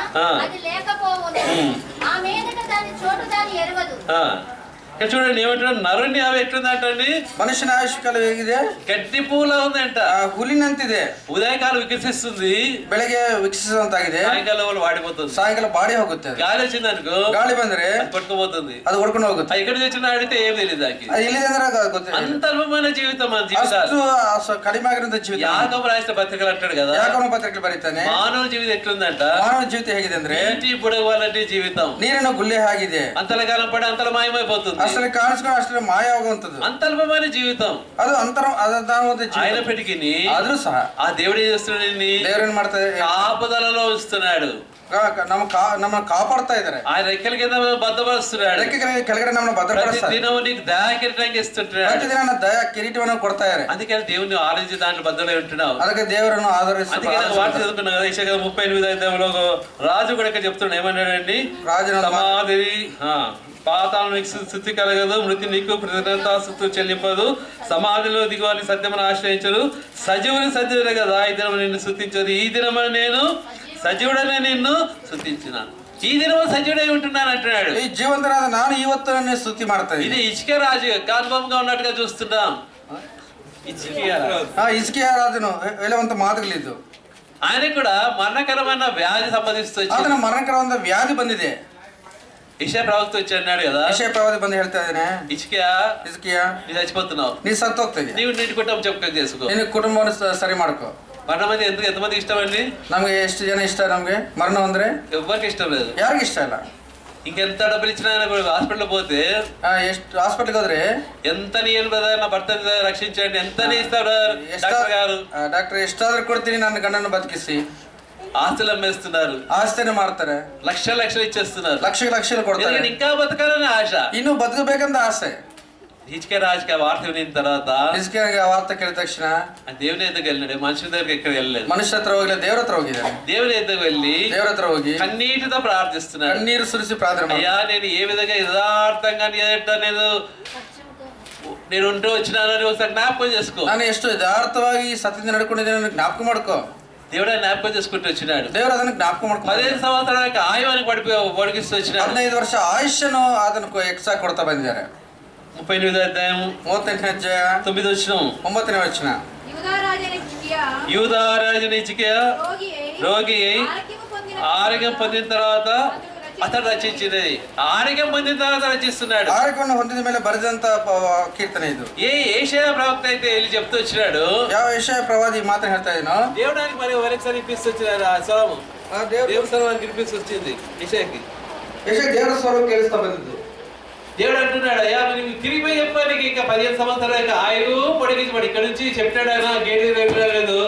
అది లేకపోవును. ఆ మీదట దాని చోటు దాని ఎరుగదు. ఇక్కడ చూడండి ఏమంటాడు, నరుని ఆవి ఎట్లుందంటండి, ಮನುಷ್ಯನ ಆಯುಷ್ಕಾಲ ಹೇಗಿದೆ? గట్టి పూలా ఉందంట. ಹುಲ್ಲಿನಂತಿದೆ. ఉదయకాలం వికసిస్తుంది, ಬೆಳಗ್ಗೆ ವಿಕಸಿಸುವಂತಾಗಿದೆ, సాయంకాలం వాళ్ళు వాడిపోతుంది. ಸಾಯಂಕಾಲ ಬಾಡಿ ಹೋಗುತ್ತೆ. గాలి వచ్చిందనుకో, ಗಾಳಿ ಬಂದ್ರೆ పట్టుకుపోతుంది. ಅದು ಹೊಡ್ಕೊಂಡು ಹೋಗುತ್ತೆ. ఇక్కడ తెచ్చిన అడిగితే ఏం తెలియదు దానికి. ಅದು ಎಲ್ಲಿದೆ ಅಂದ್ರೆ ಗೊತ್ತಿಲ್ಲ. అంత అల్పమైన జీవితం మన జీవితాలు. ಅಷ್ಟು ಕಡಿಮೆ ಆಗಿರೋ ಜೀವಿತ. యాకోబు రాసిన పత్రికలు అంటాడు కదా, ಯಾಕೋಬನ ಪತ್ರಿಕೆ ಬರೀತಾನೆ, మానవ జీవితం ఎట్లుందంట, ಮಾನವ ಜೀವಿತ ಹೇಗಿದೆ ಅಂದ್ರೆ నీటి బుడగవాలంటే జీవితం ನೀರಿನ ಗುಳ್ಳೆ ಆಗಿದೆ. అంతల కాలం పడి అంతల మాయమైపోతుంది. ಅಷ್ಟರಲ್ಲಿ ಕಾಣಿಸ್ಕೊಂಡು ಅಷ್ಟರಲ್ಲಿ ಮಾಯ ಆಗುವಂತದ್ದು. అంత అల్పమైన జీవితం ಅದು ಅದಾದ ಜೀವಿತ. అయినప్పటికీ ಆದ್ರೂ సಹ ఆ దేవుడు ఏం చేస్తున్నాడు, ದೇವರೇನ್ ಮಾಡ್ತಾರೆ? కాపుదలలో ఉంచుతున్నాడు. ನಮ್ಮ ಕಾಪಾಡ್ತಾ ಇದಾರೆ. ఆ రెక్కల కింద భద్రపరుస్తున్నాడు. ಕೆಳಗಡೆ ನಮ್ಮನ್ನ ಭದ್ರಪಡಿಸ್ತಾರೆ. దినము నీకు దయా కిరీటంగా ఇస్తుంటున్నాడు. ಪ್ರತಿದಿನ ದಯಾ ಕಿರೀಟವನ್ನು ಕೊಡ್ತಾ ಇದ್ದಾರೆ. అందుకని దేవుని ఆలోచించి దాంట్లో భద్రలో ఉంటున్నావు. ಅದಕ್ಕೆ ದೇವರನ್ನು ಆಧರಿಸಿ వాటి చదువుకున్నావు కదా, యెషయా 38:5లో రాజు కూడా ఇక్కడ చెప్తున్నాడు, ఏమన్నాడండి, రాజు సమాధి పాతాళం నీకు స్థుతి కలగదు, మృతి నీకు కృతజ్ఞతాస్తుతులు చెల్లింపదు, సమాధిలో దిగువాలి సత్యమును ఆశ్రయించరు, సజీవుని సజీవులే కదా ఈ దినము నిన్ను స్తుతించదు, ఈ దినమని నేను సజీవుడనే నిన్ను స్తుతించినాను. ఈ దినము సజీవుడై ఉంటున్నాను అంటున్నాడు. ఈ జీవంతనాದ ನಾನು ಇವತ್ತು ನನ್ನ ಸ್ತುತಿ ಮಾಡ್ತಾ ఇది ಇದ್ದೀನಿ. ఇచ్కే రాజు కాన్ఫర్మ్గా ఉన్నట్టుగా చూస్తున్నాం. ಇಸ್ಕಿಯ ರಾಜನು ಹೇಳುವಂತ ಮಾತುಗಳಿದ್ದು. ఆయనకు కూడా మరణకరమైన వ్యాధి సంబంధిస్తూ ಆತನ ಮರಣಕರವಾದ ವ್ಯಾಧಿ ಬಂದಿದೆ. యెషయా ప్రవక్త వచ్చి అన్నాడు కదా, ಯೆಶಾಯ ಪ್ರವಾದಿ ಬಂದು ಹೇಳ್ತಾ ಇದ್ದಾನೆ, ఇచ్కియా ಹಿಜ್ಕೀಯ నీవు చచ్చిపోతున్నావు, ನೀ ಸತ್ತೋಗ್ತಾ ಇದೀಯ, నీవు నీటి కుటుంబం చెప్పుకొని చేసుకో, ನಿನ್ನ ಕುಟುಂಬವನ್ನು ಸರಿ ಮಾಡ್ಕೋ. మరణ మంది ఎంతమంది ఇష్టం అండి? ನಮ್ಗೆ ಎಷ್ಟು ಜನ ಇಷ್ಟ? ನಮ್ಗೆ ಮರಣ ಅಂದ್ರೆ ఎవరికి ఇష్టం లేదు. ಯಾರಿಗೂ ಇಷ್ಟ ಇಲ್ಲ. ఇంకెంత డబ్బులు ఇచ్చినా హాస్పిటల్ పోతే ಎಷ್ಟು ಹಾಸ್ಪಿಟಲ್ಗೆ ಹೋದ್ರೆ ఎంత నేను బ్రదర్ నా భర్త రక్షించండి ఎంత ఇస్తారు డాక్టర్ గారు, ಡಾಕ್ಟರ್ ಎಷ್ಟಾದ್ರೂ ಕೊಡ್ತೀನಿ ನನ್ನ ಗಂಡನ ಬದುಕಿಸಿ. ఆస్తులు అమ్మేస్తున్నారు, ಆಸ್ತಿನ ಮಾಡ್ತಾರೆ, లక్షలు ఇచ్చేస్తున్నారు, లక్షలు కొడతారు. ఇంకా బతకాలని ఆశ, ಇನ್ನು ಬದುಕಬೇಕಂತ ಆಸೆ. హిజ్కియా రాజుకి వార్త వినిన తర్వాత ಹಿಜ್ಕೀಯನಿಗೆ ಆ ವಾರ್ತೆ ಕೇಳಿದ ತಕ್ಷಣ దేవుని ఎద్దకు వెళ్ళాడు, మనుషుల దగ్గరికి ఎక్కడ వెళ్ళలేదు. ಮನುಷ್ಯ ಹತ್ರ ಹೋಗಿಲ್ಲ, ದೇವ್ರ ಹತ್ರ ಹೋಗಿದ್ದಾನೆ. దేవుని ఎద్దకు వెళ్ళి ದೇವ್ರ ಹತ್ರ ಹೋಗಿ కన్నీటితో ప్రార్థిస్తున్నాడు. కన్నీరు సురిసి ప్రార్థన ಮಾಡಿ, అయ్యా నేను ఏ విధంగా యథార్థంగా నేను ఉంటూ వచ్చినానని ఒకసారి జ్ఞాపకం చేసుకో. ನಾನು ಎಷ್ಟು ಯಥಾರ್ಥವಾಗಿ ಈ ಸತ್ಯದಿಂದ ನಡ್ಕೊಂಡಿದ್ದೇನೆ ಜ್ಞಾಪಕ ಮಾಡ್ಕೋ. దేవుడు జ్ఞాపకం చేసుకుంటూ వచ్చినాడు. ದೇವರು ಅದನ್ನು ಜ್ಞಾಪಕ ಮಾಡ್ಕೊ. 15 సంవత్సరాలకి ఆయువానికి పొడిగిస్తూ వచ్చినాడు. 15 ವರ್ಷ ಆಯುಷ್ಯನು ಅದನ್ನು ಎಕ್ಸ್ಟ್ರಾ ಕೊಡ್ತಾ ಬಂದಿದ್ದಾರೆ. 38వ అధ్యాయం 38ನೇ ಅಧ್ಯಾಯ 9వ వచనం. 9ನೇ ವಚನ. యూదా రాజైన హిజ్కియా రోగి ఆరోగ్యం పొందిన తర్వాత అతడు రచించినది, ఆరోగ్యం పొందిన తర్వాత రచిస్తున్నాడు. ఆరోగ్యವನ್ನು ಹೊಂದಿದ ಮೇಲೆ ಬರೆದಂತ ಕೀರ್ತನೆ ಇದು. యెషయా ప్రవక్త అయితే వెళ్ళి చెప్తూ వచ్చినాడు, ಯಾವ ಯೆಶಾಯ ಪ್ರವಾದಿ ಮಾತನ್ನ ಹೇಳ್ತಾ ಇದ್ದೀನೋ, దేవుడానికి మరి ఒకసారి వినిపిస్తూ వచ్చినాడు. ఆ స్వరము దేవుని స్వరం వినిపిస్తూ వచ్చింది యెషయాకి. ಯೆಶಾಯ ದೇವರ ಸ್ವರ ಕೇಳಿಸ್ತಾ ಬಂದಿದ್ದು. దేవుడు అంటున్నాడు, అయ్యా నువ్వు తిరిగిపోయి చెప్పడానికి ఇంకా 15 సంవత్సరాల ఆయువు పొడిగించబడి ఇక్కడ నుంచి చెప్పాడు ఆయన గేట్ లేదు.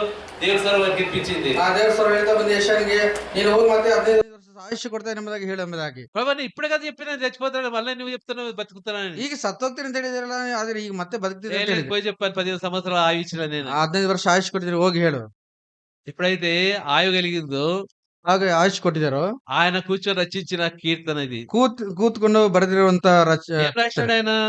దేవుని స్వరం వినిపించింది. ಆ ದೇವರ ಸ್ವರ ಹೇಳ್ತಾ ಬಂದು ಯೆಶಾಯನಿಗೆ, ನೀನು ಹೋಗಿ ಮತ್ತೆ 15 ವರ್ಷ ಆಯುಷ್ಯ ಕೊಡ್ತೇನೆ ಎಂಬುದಾಗಿ ಹೇಳು ಎಂಬುದಾಗಿ. ప్రభు ఇప్పుడే కదా చెప్పిన చచ్చిపోతాడు, మళ్ళీ నువ్వు చెప్తున్నావు బతుకుతానని. ಈಗ ಸತ್ತೋಗ್ತೀನಿ ಅಂತ ಹೇಳಿದಿರಲ್ಲ, ಆದ್ರೆ ಈಗ ಮತ್ತೆ ಬದುಕ್ತೀನಿ ಅಂತ ಹೇಳಿದ್ರು. పోయి చెప్పాను 15 సంవత్సరాలు ఆయువు ఇచ్చిన నేను. 15 ವರ್ಷ ಆಯುಷ್ ಕೊಟ್ಟಿದ್ರು, ಹೋಗಿ ಹೇಳು. ఎప్పుడైతే ఆయువు కలిగిందో ಹಾಗೆ ಆಯುಷ್ ಕೊಟ್ಟಿದ್ದಾರೋ ఆయన కూర్చొని రచించిన కీర్తన ఇది. ಕೂತ್ಕೊಂಡು ಬರೆದಿರುವಂತ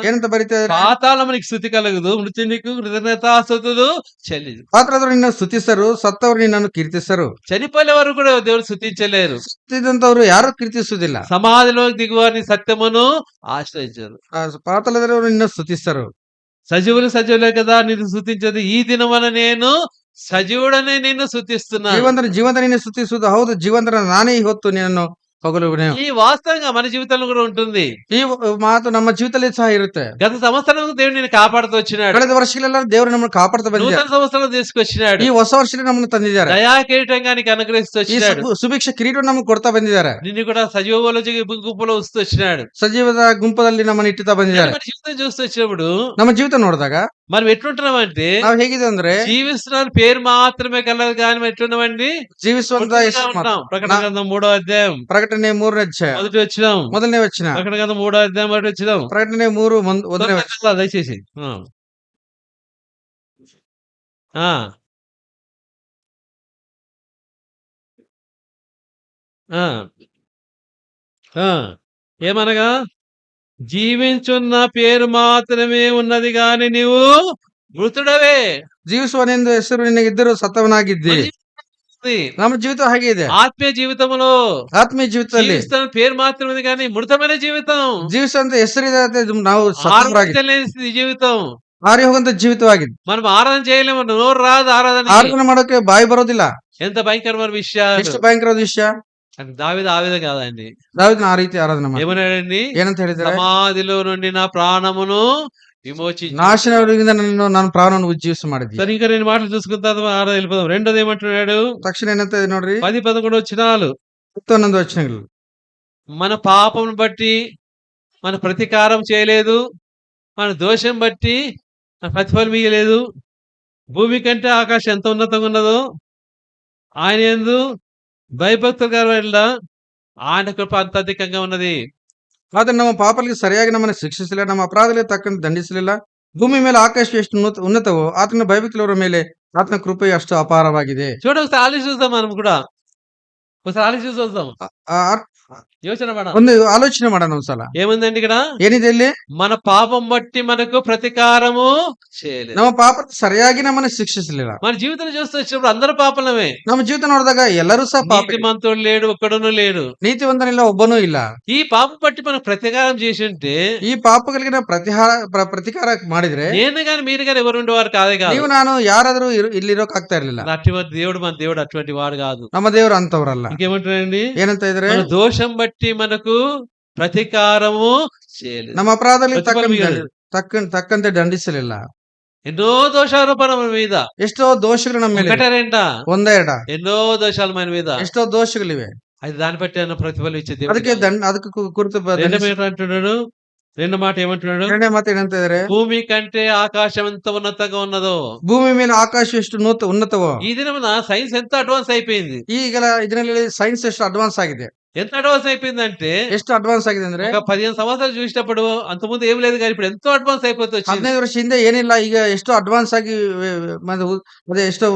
ಏನಂತ ಬರೀತಾರೆ? పాతాళమునికి స్థుతి కలగదు, మృతి నీకు కృతజ్ఞతాస్తుతులు చెల్లిదు. ಪಾತ್ರದವರು ನಿನ್ನ ಸ್ತುತಿಸರು, ಸತ್ತವರು ನಿನ್ನನ್ನು ಕೀರ್ತಿಸರು. చనిపోయిన వారు కూడా దేవుడు స్థుతించలేరు. ಸತ್ತಿದಂತವರು ಯಾರು ಕೀರ್ತಿಸುವುದಿಲ್ಲ. సమాధిలో దిగువారిని సత్యమును ఆశ్రయించరు. ಪಾತಾಳದವರು ನಿನ್ನ ಸ್ತುತಿಸರು. సజీవులే కదా నిన్ను స్తుతించదు, ఈ దినమన నేను సజీవుడనే నిన్ను స్తుతిస్తున్నాను. ಜೀವಂತರ ನಿನ್ನ ಸ್ತುತಿಸುವುದು ಹೌದು, ಜೀವಂತರ ನಾನೇ ಇವತ್ತು ನಿನ್ನನ್ನು ಹೊಗಳುವನೇ ఈ వాస్తవంగా మన జీవితంలో కూడా ఉంటుంది. ಈ ಮಾತು ನಮ್ಮ ಜೀವಿತದಲ್ಲಿ ಸಹ ಇರುತ್ತೆ. గత సంవత్సరం దేవుడు నిన్ను కాపాడుతూ వచ్చినాడు. ಕಳೆದ ವರ್ಷಗಳೆಲ್ಲ ದೇವರು ನಮ್ಮನ್ನು ಕಾಪಾಡ್ತಾ ಬಂದಿದ್ದಾರೆ. నూతన సంవత్సరం తీసుకొచ్చినాడు. ಈ ಹೊಸ ವರ್ಷದಲ್ಲಿ ನಮ್ಮನ್ನು ತಂದಿದ್ದಾರೆ. దయా కిరీటంగా నీకు అనుగ్రహిస్తూ ಈ వచ్చినాడు. ಸುಭಿಕ್ಷ ಕಿರೀಟ ನಮಗೆ ಕೊಡ್ತಾ ಬಂದಿದ್ದಾರೆ. నిన్ను కూడా సజీవుల గుంపులో వస్తూ వచ్చినాడు. ಸಜೀವದ ಗುಂಪದಲ್ಲಿ ನಮ್ಮನ್ನು ಇಟ್ಟುತ್ತಾ ಬಂದಿದ್ದಾರೆ. మన జీవితం చూస్తూ వచ్చినప్పుడు ನಮ್ಮ ಜೀವಿತ ನೋಡಿದಾಗ మనం ఎట్లుంటున్నాం అంటే ನಾವು ಹೇಗಿದೆ ಅಂದ್ರೆ జీవిస్తున్న పేరు మాత్రమే కలదు కానీ మనం ఎట్లున్నామండి ಜೀವಿಸುವಂತ ఉంటాం. ప్రకటన గ్రంథం 3వ అధ్యాయం ಪ್ರಕಟಣೆ 3ನೇ ಅಧ್ಯಾಯ మొదటి వచ్చినాం. ಮೊದಲನೇ ವಚನ. ప్రకటన గ్రంథం 3వ అధ్యాయం మొదటి వచ్చినాం. ಪ್ರಕಟಣೆ 3 ಮೊದಲನೇ ವಚನ. దయచేసి ఆ. ఆ. ఆ. ఏమనగా జీవించున్న పేరు మాత్రమే ఉన్నది గాని నీవు మృతుడవే. ಜೀವಿಸುವನೆಂದು ಹೆಸರು ನಿನಗಿದ್ದರೂ ಸತ್ತವನಾಗಿದ್ದಿ. ನಮ್ಮ ಜೀವಿತ ಹಾಗೆ ಇದೆ. ఆత్మీయ జీవితంలో ಆತ್ಮೀಯ ಜೀವಿತದಲ್ಲಿ జీవిస్తున్న పేరు మాత్రమే ఉంది కానీ మృతమైన జీవితం, ಜೀವಿಸುವಂತ ಹೆಸರಿದೆ, ನಾವು ಸತ್ತವರಾಗಿದ್ದ ఆరోగ్యం జీవితం. ಹಾರಿ ಹೋಗುವಂತ ಜೀವಿತವಾಗಿದೆ. మనం ఆరాధన చేయలేము, నోరు రాదు ఆరాధన. ಆರಾಧನೆ ಮಾಡೋಕೆ ಬಾಯಿ ಬರೋದಿಲ್ಲ. ఎంత భయంకరమైన విషయాలు. ಎಷ್ಟು ಭಯಂಕರವಾದ ವಿಷಯ. దావీదు ఆ విధంగా కాదండి. దావీదును ఆ ರೀತಿ ಆರಾಧನೆ ಮಾಡಿ ఏమన్నాడండి? ಏನಂತ ಹೇಳಿದ್ರೆ, సమాధిలో నుండి నా ప్రాణమును విమోచించి ನಾಶನವರಿಂದ ನಾನು ಪ್ರಾಣವನ್ನು ಉಜ್ಜೀವಿಸ ಮಾಡಿದ್ದೆ. సరే, ఇంకా 2 మాటలు చూసుకుంటా ఆరాధన వెళ్ళిపోదాం. రెండోది ఏమంటున్నాడు? ತಕ್ಷಣ ಏನಂತ ಇದೆ ನೋಡ್ರಿ, 10-11 వచనాలు. 11 ವಚನಗಳು. మన పాపం బట్టి మన ప్రతీకారం చేయలేదు, మన దోషం బట్టి మన ప్రతిఫలం ఇయ్యలేదు. భూమి కంటే ఆకాశం ఎంత ఉన్నతంగా ఉన్నదో ఆయన యందు భయభక్తులు గల ఆయన కృప అంత అధికంగా ఉన్నది. ಆದರೆ ನಮ್ಮ ಪಾಪಗಳಿಗೆ ಸರಿಯಾಗಿ ನಮ್ಮನ್ನು ಶಿಕ್ಷಿಸಲಿಲ್ಲ, ನಮ್ಮ ಅಪರಾಧಗಳಿಗೆ ತಕ್ಕಂತೆ ದಂಡಿಸಲಿಲ್ಲ. ಭೂಮಿ ಮೇಲೆ ಆಕಾಶ ಎಷ್ಟು ಉನ್ನತವೋ ಆತನ ಭಯಭಕ್ತಿಯವರ ಮೇಲೆ ಆತನ ಕೃಪೆಯು ಅಷ್ಟು ಅಪಾರವಾಗಿದೆ. చూడ ఒకసారి ఆలోచిస్తాం, మనం కూడా ఒకసారి ఆలోచిస్తూ వస్తాం, యోచన పడ. ಒಂದು ಆಲೋಚನೆ ಮಾಡೋಣ ಒಂದ್ಸಲ. ఏముందండి ఇక్కడ? ಏನಿದೆ ಇಲ್ಲಿ? మన పాపం బట్టి మనకు ప్రతీకారము చేయలేదు. ನಮ್ಮ ಪಾಪ ಸರಿಯಾಗಿ ನಮ್ಮನ್ನು ಶಿಕ್ಷಿಸಲಿಲ್ಲ. మన జీవితం చూస్తూ వచ్చినప్పుడు అందరూ పాపలమే. ನಮ್ಮ ಜೀವಿತ ನೋಡಿದಾಗ ಎಲ್ಲರೂ ಸಹ ಪಾಪ. నీతిమంతుడు లేడు, ఒక్కడును లేడు. ನೀತಿವಂತನಿಲ್ಲ, ಒಬ್ಬನೂ ಇಲ್ಲ. ఈ పాపం బట్టి మనకు ప్రతీకారం చేసి ఉంటే, ಈ ಪಾಪಗಳಿಗೆ ಪ್ರತಿಕಾರ ಮಾಡಿದ್ರೆ నేను గాని మీరు గాని ఎవరు ఉండేవారు కాదే కాదు. ನೀವು ನಾನು ಯಾರಾದ್ರೂ ಇಲ್ಲಿರೋಕ್ ಆಗ್ತಾ ಇರ್ಲಿಲ್ಲ. అటువంటి దేవుడు మన దేవుడు అటువంటి వాడు కాదు. ನಮ್ಮ ದೇವರು ಅಂತವರಲ್ಲ. ఇంకేమంటారండి? ಏನಂತ ಇದ್ರೆ, మన దోషం బట్టి మనకు ప్రతీకారము చేయలేదు. ನಮ್ಮ ಅಪರಾಧದಲ್ಲಿ ప్రతిఫలం ತಕ್ಕಂತೆ ದಂಡಿಸಲಿಲ್ಲ. ఎన్నో దోషారోపణ మన మీద. ಎಷ್ಟೋ ದೋಷಗಳು ನಮ್ಮ ಮೇಲೆ. ఒకటే రెండా? ಒಂದೇ ಎಡ. ఎన్నో దోషాలు మన మీద. ಎಷ್ಟೋ ದೋಷಗಳಿವೆ. అది దాన్ని బట్టి ఆయన ప్రతిఫలం ఇచ్చే దేవుడు. ಅದಕ್ಕೆ ಕುರಿತು అంటున్నాడు. 2 మాట ఏమంటున్నాడు? ಎರಡನೇ ಮಾತು ಏನಂತ ಇದ್ರೆ, భూమి కంటే ఆకాశం ఎంత ఉన్నతంగా ఉన్నదో. ಭೂಮಿ ಮೇಲೆ ಆಕಾಶ ಎಷ್ಟು ಉನ್ನತವೋ. ఈ దినమున సైన్స్ ఎంత అడ్వాన్స్ అయిపోయింది. ಈಗ ಇದರಲ್ಲಿ ಸೈನ್ಸ್ ಎಷ್ಟು ಅಡ್ವಾನ್ಸ್ ಆಗಿದೆ. ఎంత అడ్వాన్స్ అయిపోయిందంటే, ಎಷ್ಟು ಅಡ್ವಾನ್ಸ್ ಆಗಿದೆ ಅಂದ್ರೆ, ఒక 15 సంవత్సరాలు చూసినప్పుడు అంతకుముందు ఏం లేదు కానీ ఇప్పుడు ఎంతో అడ్వాన్స్ అయిపోతూ వచ్చింది. 15 ವರ್ಷ ಹಿಂದೆ ಏನಿಲ್ಲ, ಈಗ ಎಷ್ಟು ಅಡ್ವಾನ್ಸ್ ಆಗಿ ಮತ್ತೆ ಎಷ್ಟು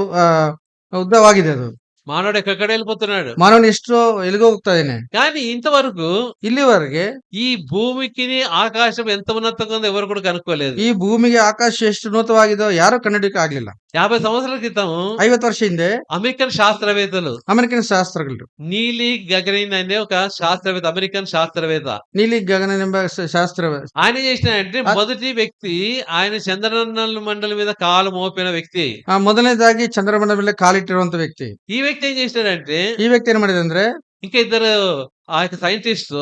ಉದ್ದವಾಗಿದೆ ಅದು. మానవుడు ఎక్కడ వెళ్ళిపోతున్నాడు. ಮಾನವನು ಎಷ್ಟು ಎಲ್ಲಿಗೋ ಹೋಗ್ತಾ ಇದ್ದಾನೆ. కానీ ఇంతవరకు ಇಲ್ಲಿವರೆಗೆ ఈ భూమికి ఆకాశం ఎంత ఉన్నతంగా ఉందో ఎవరు కూడా కనుక్కోలేదు. ಈ ಭೂಮಿಗೆ ಆಕಾಶ ಎಷ್ಟು ಉನ್ನತವಾಗಿದೋ ಯಾರು ಕನ್ನಡಕ್ಕೆ ಆಗ್ಲಿಲ್ಲ. 50 సంవత్సరాల క్రితం 50 ವರ್ಷ ಹಿಂದೆ అమెరికన్ శాస్త్రవేత్తలు, ಅಮೆರಿಕನ್ ಶಾಸ್ತ್ರಗಳು, నీలి గగరిన్ అనే ఒక శాస్త్రవేత్త, అమెరికన్ శాస్త్రవేత్త, ನೀಲಿ ಗಗನ ಎಂಬ ಶಾಸ್ತ್ರ, ఆయన చేసినాడంటే మొదటి వ్యక్తి, ఆయన చంద్రమండల మండలం మీద కాలు మోపిన వ్యక్తి. ಮೊದಲನೇದಾಗಿ ಚಂದ್ರಮಂಡಲ ಮೇಲೆ ಕಾಲಿಟ್ಟಿರುವಂತ ವ್ಯಕ್ತಿ. ఈ వ్యక్తి ఏం చేసినాడంటే, ಈ ವ್ಯಕ್ತಿ ಏನ್ ಮಾಡಿದೆ ಅಂದ್ರೆ, ఇంకా ఇద్దరు ఆ యొక్క సైంటిస్ట్,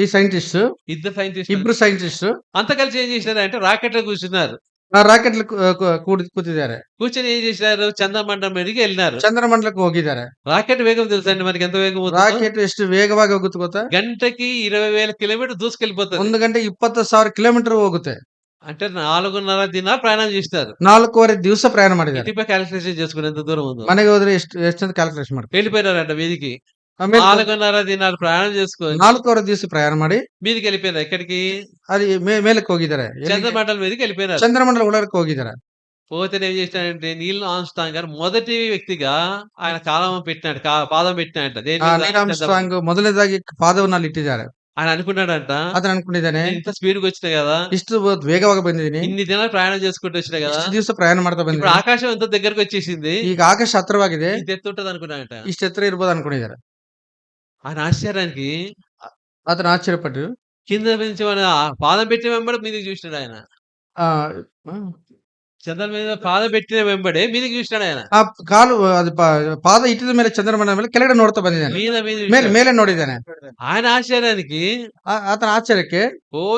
ಈ ಸೈಂಟಿಸ್ಟ್, ఇద్దరు ಸೈಂಟಿಸ್ಟ್ అంతా కలిసి ఏం చేసినారంటే రాకెట్ లో కూర్చున్నారు. ರಾಕೆಟ್ ಕೂತಿದ್ದಾರೆ. కూర్చొని ఏం చేసినారు, చంద్రమండలం మీదకి వెళ్ళినారు. ಚಂದ್ರಮಂಡಲಕ್ಕೆ ಹೋಗಿದ್ದಾರೆ. రాకెట్ వేగం తెలుసండి మనకి ఎంత వేగం? ರಾಕೆಟ್ ಎಷ್ಟು ವೇಗವಾಗಿ ಹೋಗುತ್ತೆ ಗೊತ್ತಾ? గంటకి 20,000 కిలోమీటర్ దూసుకెళ్ళిపోతుంది. 1 ಗಂಟೆ 20,000 ಕಿಲೋಮೀಟರ್ ಹೋಗುತ್ತೆ. అంటే 4.5 దినాలు ప్రయాణం చేస్తారు. 4.5 ದಿವಸ ಪ್ರಯಾಣ ಮಾಡಿದ್ದಾರೆ. ఇంటిపై క్యాలిక్యులేషన్ చేసుకుని ఎంత దూరం ఉందో. ಮನೆಗೆ ಹೋದ್ರೆ ಎಷ್ಟು ಕ್ಯಾಲ್ಕುಲೇಷನ್ ಮಾಡಿ వెళ్ళిపోయినారంట మీదికి. 4.5 దినాలు ప్రయాణం చేసుకొని 4.5 ದಿವಸ ಪ್ರಯಾಣ ಮಾಡಿ మీదికి వెళ్ళిపోయినారు. ఎక్కడికి? అది మేಲಕ್ಕೆ ಹೋಗಿದ್ದಾರೆ. చంద్రమండలం మీదకి వెళ్ళిపోయినారు. చంద్రమండల ಒಳಕ್ಕೆ ಹೋಗಿದ್ದಾರೆ. పోతే ఏం చేసినాడంటే, నీల్ ఆర్మ్స్ట్రాంగ్ గారు మొదటి వ్యక్తిగా ఆయన కాలం పెట్టినాడు, పాదం పెట్టినాడంట. ನೀಲ್ ಆರ್ಮ್ಸ್ಟ್ರಾಂಗ್ ಮೊದಲನೇದಾಗಿ ಪಾದವನ್ನು ಅಲ್ಲಿ ಇಟ್ಟಿದ್ದಾರೆ. ఆయన అనుకున్నాడంట, అతను అనుకునేదాನೆ, ఇంత స్పీడ్ గా వచ్చినా కదా, ಇಷ್ಟು ವೇಗವಾಗಿ ಬಂದಿದ್ದೀನಿ, ఇన్ని దినాలు ప్రయాణం చేసుకుంటూ వచ్చినా కదా, ಇಷ್ಟು ದಿವಸ ಪ್ರಯಾಣ ಮಾಡ್ತಾ ఇప్పుడు ಬಂದಿದ್ದೀನಿ, ఆకాశం ఎంత దగ్గరకు వచ్చేసింది, ಈಗ ಆಕಾಶ ಹತ್ರವಾಗಿದೆ, ఇంత ఎత్తు ఉంటది అనుకున్నాడంట. ಇಷ್ಟು ಎತ್ತರ ಇರ್ಬೋದು ಅನ್ಕೊಂಡಿದ್ದಾರೆ. ఆయన ఆశ్చర్యానికి అతను ఆశ్చర్యపಟ್ಟು కింద నుంచి మన పాదం పెట్టి వెంబడి మీదకి చూసినాడు ఆయన. ఆ చంద్రుని మీద పాదం పెట్టిన వెంబడే మీదకి చూసినాడు ఆయన. ಆ ಕಾಲು ಅದು ಪಾದ ಇಟ್ಟಿದ ಮೇಲೆ ಚಂದ್ರಮಂಡಲ ಮೇಲೆ ಕೆಳಗಡೆ ನೋಡ್ತಾ ಬಂದಿದ್ದಾನೆ. మీద ಮೇಲೆ ಮೇಲೆ ನೋಡಿದ್ದಾನೆ. ఆయన ఆశ్చర్యానికి ಆತನ ಆಶ್ಚರ್ಯಕ್ಕೆ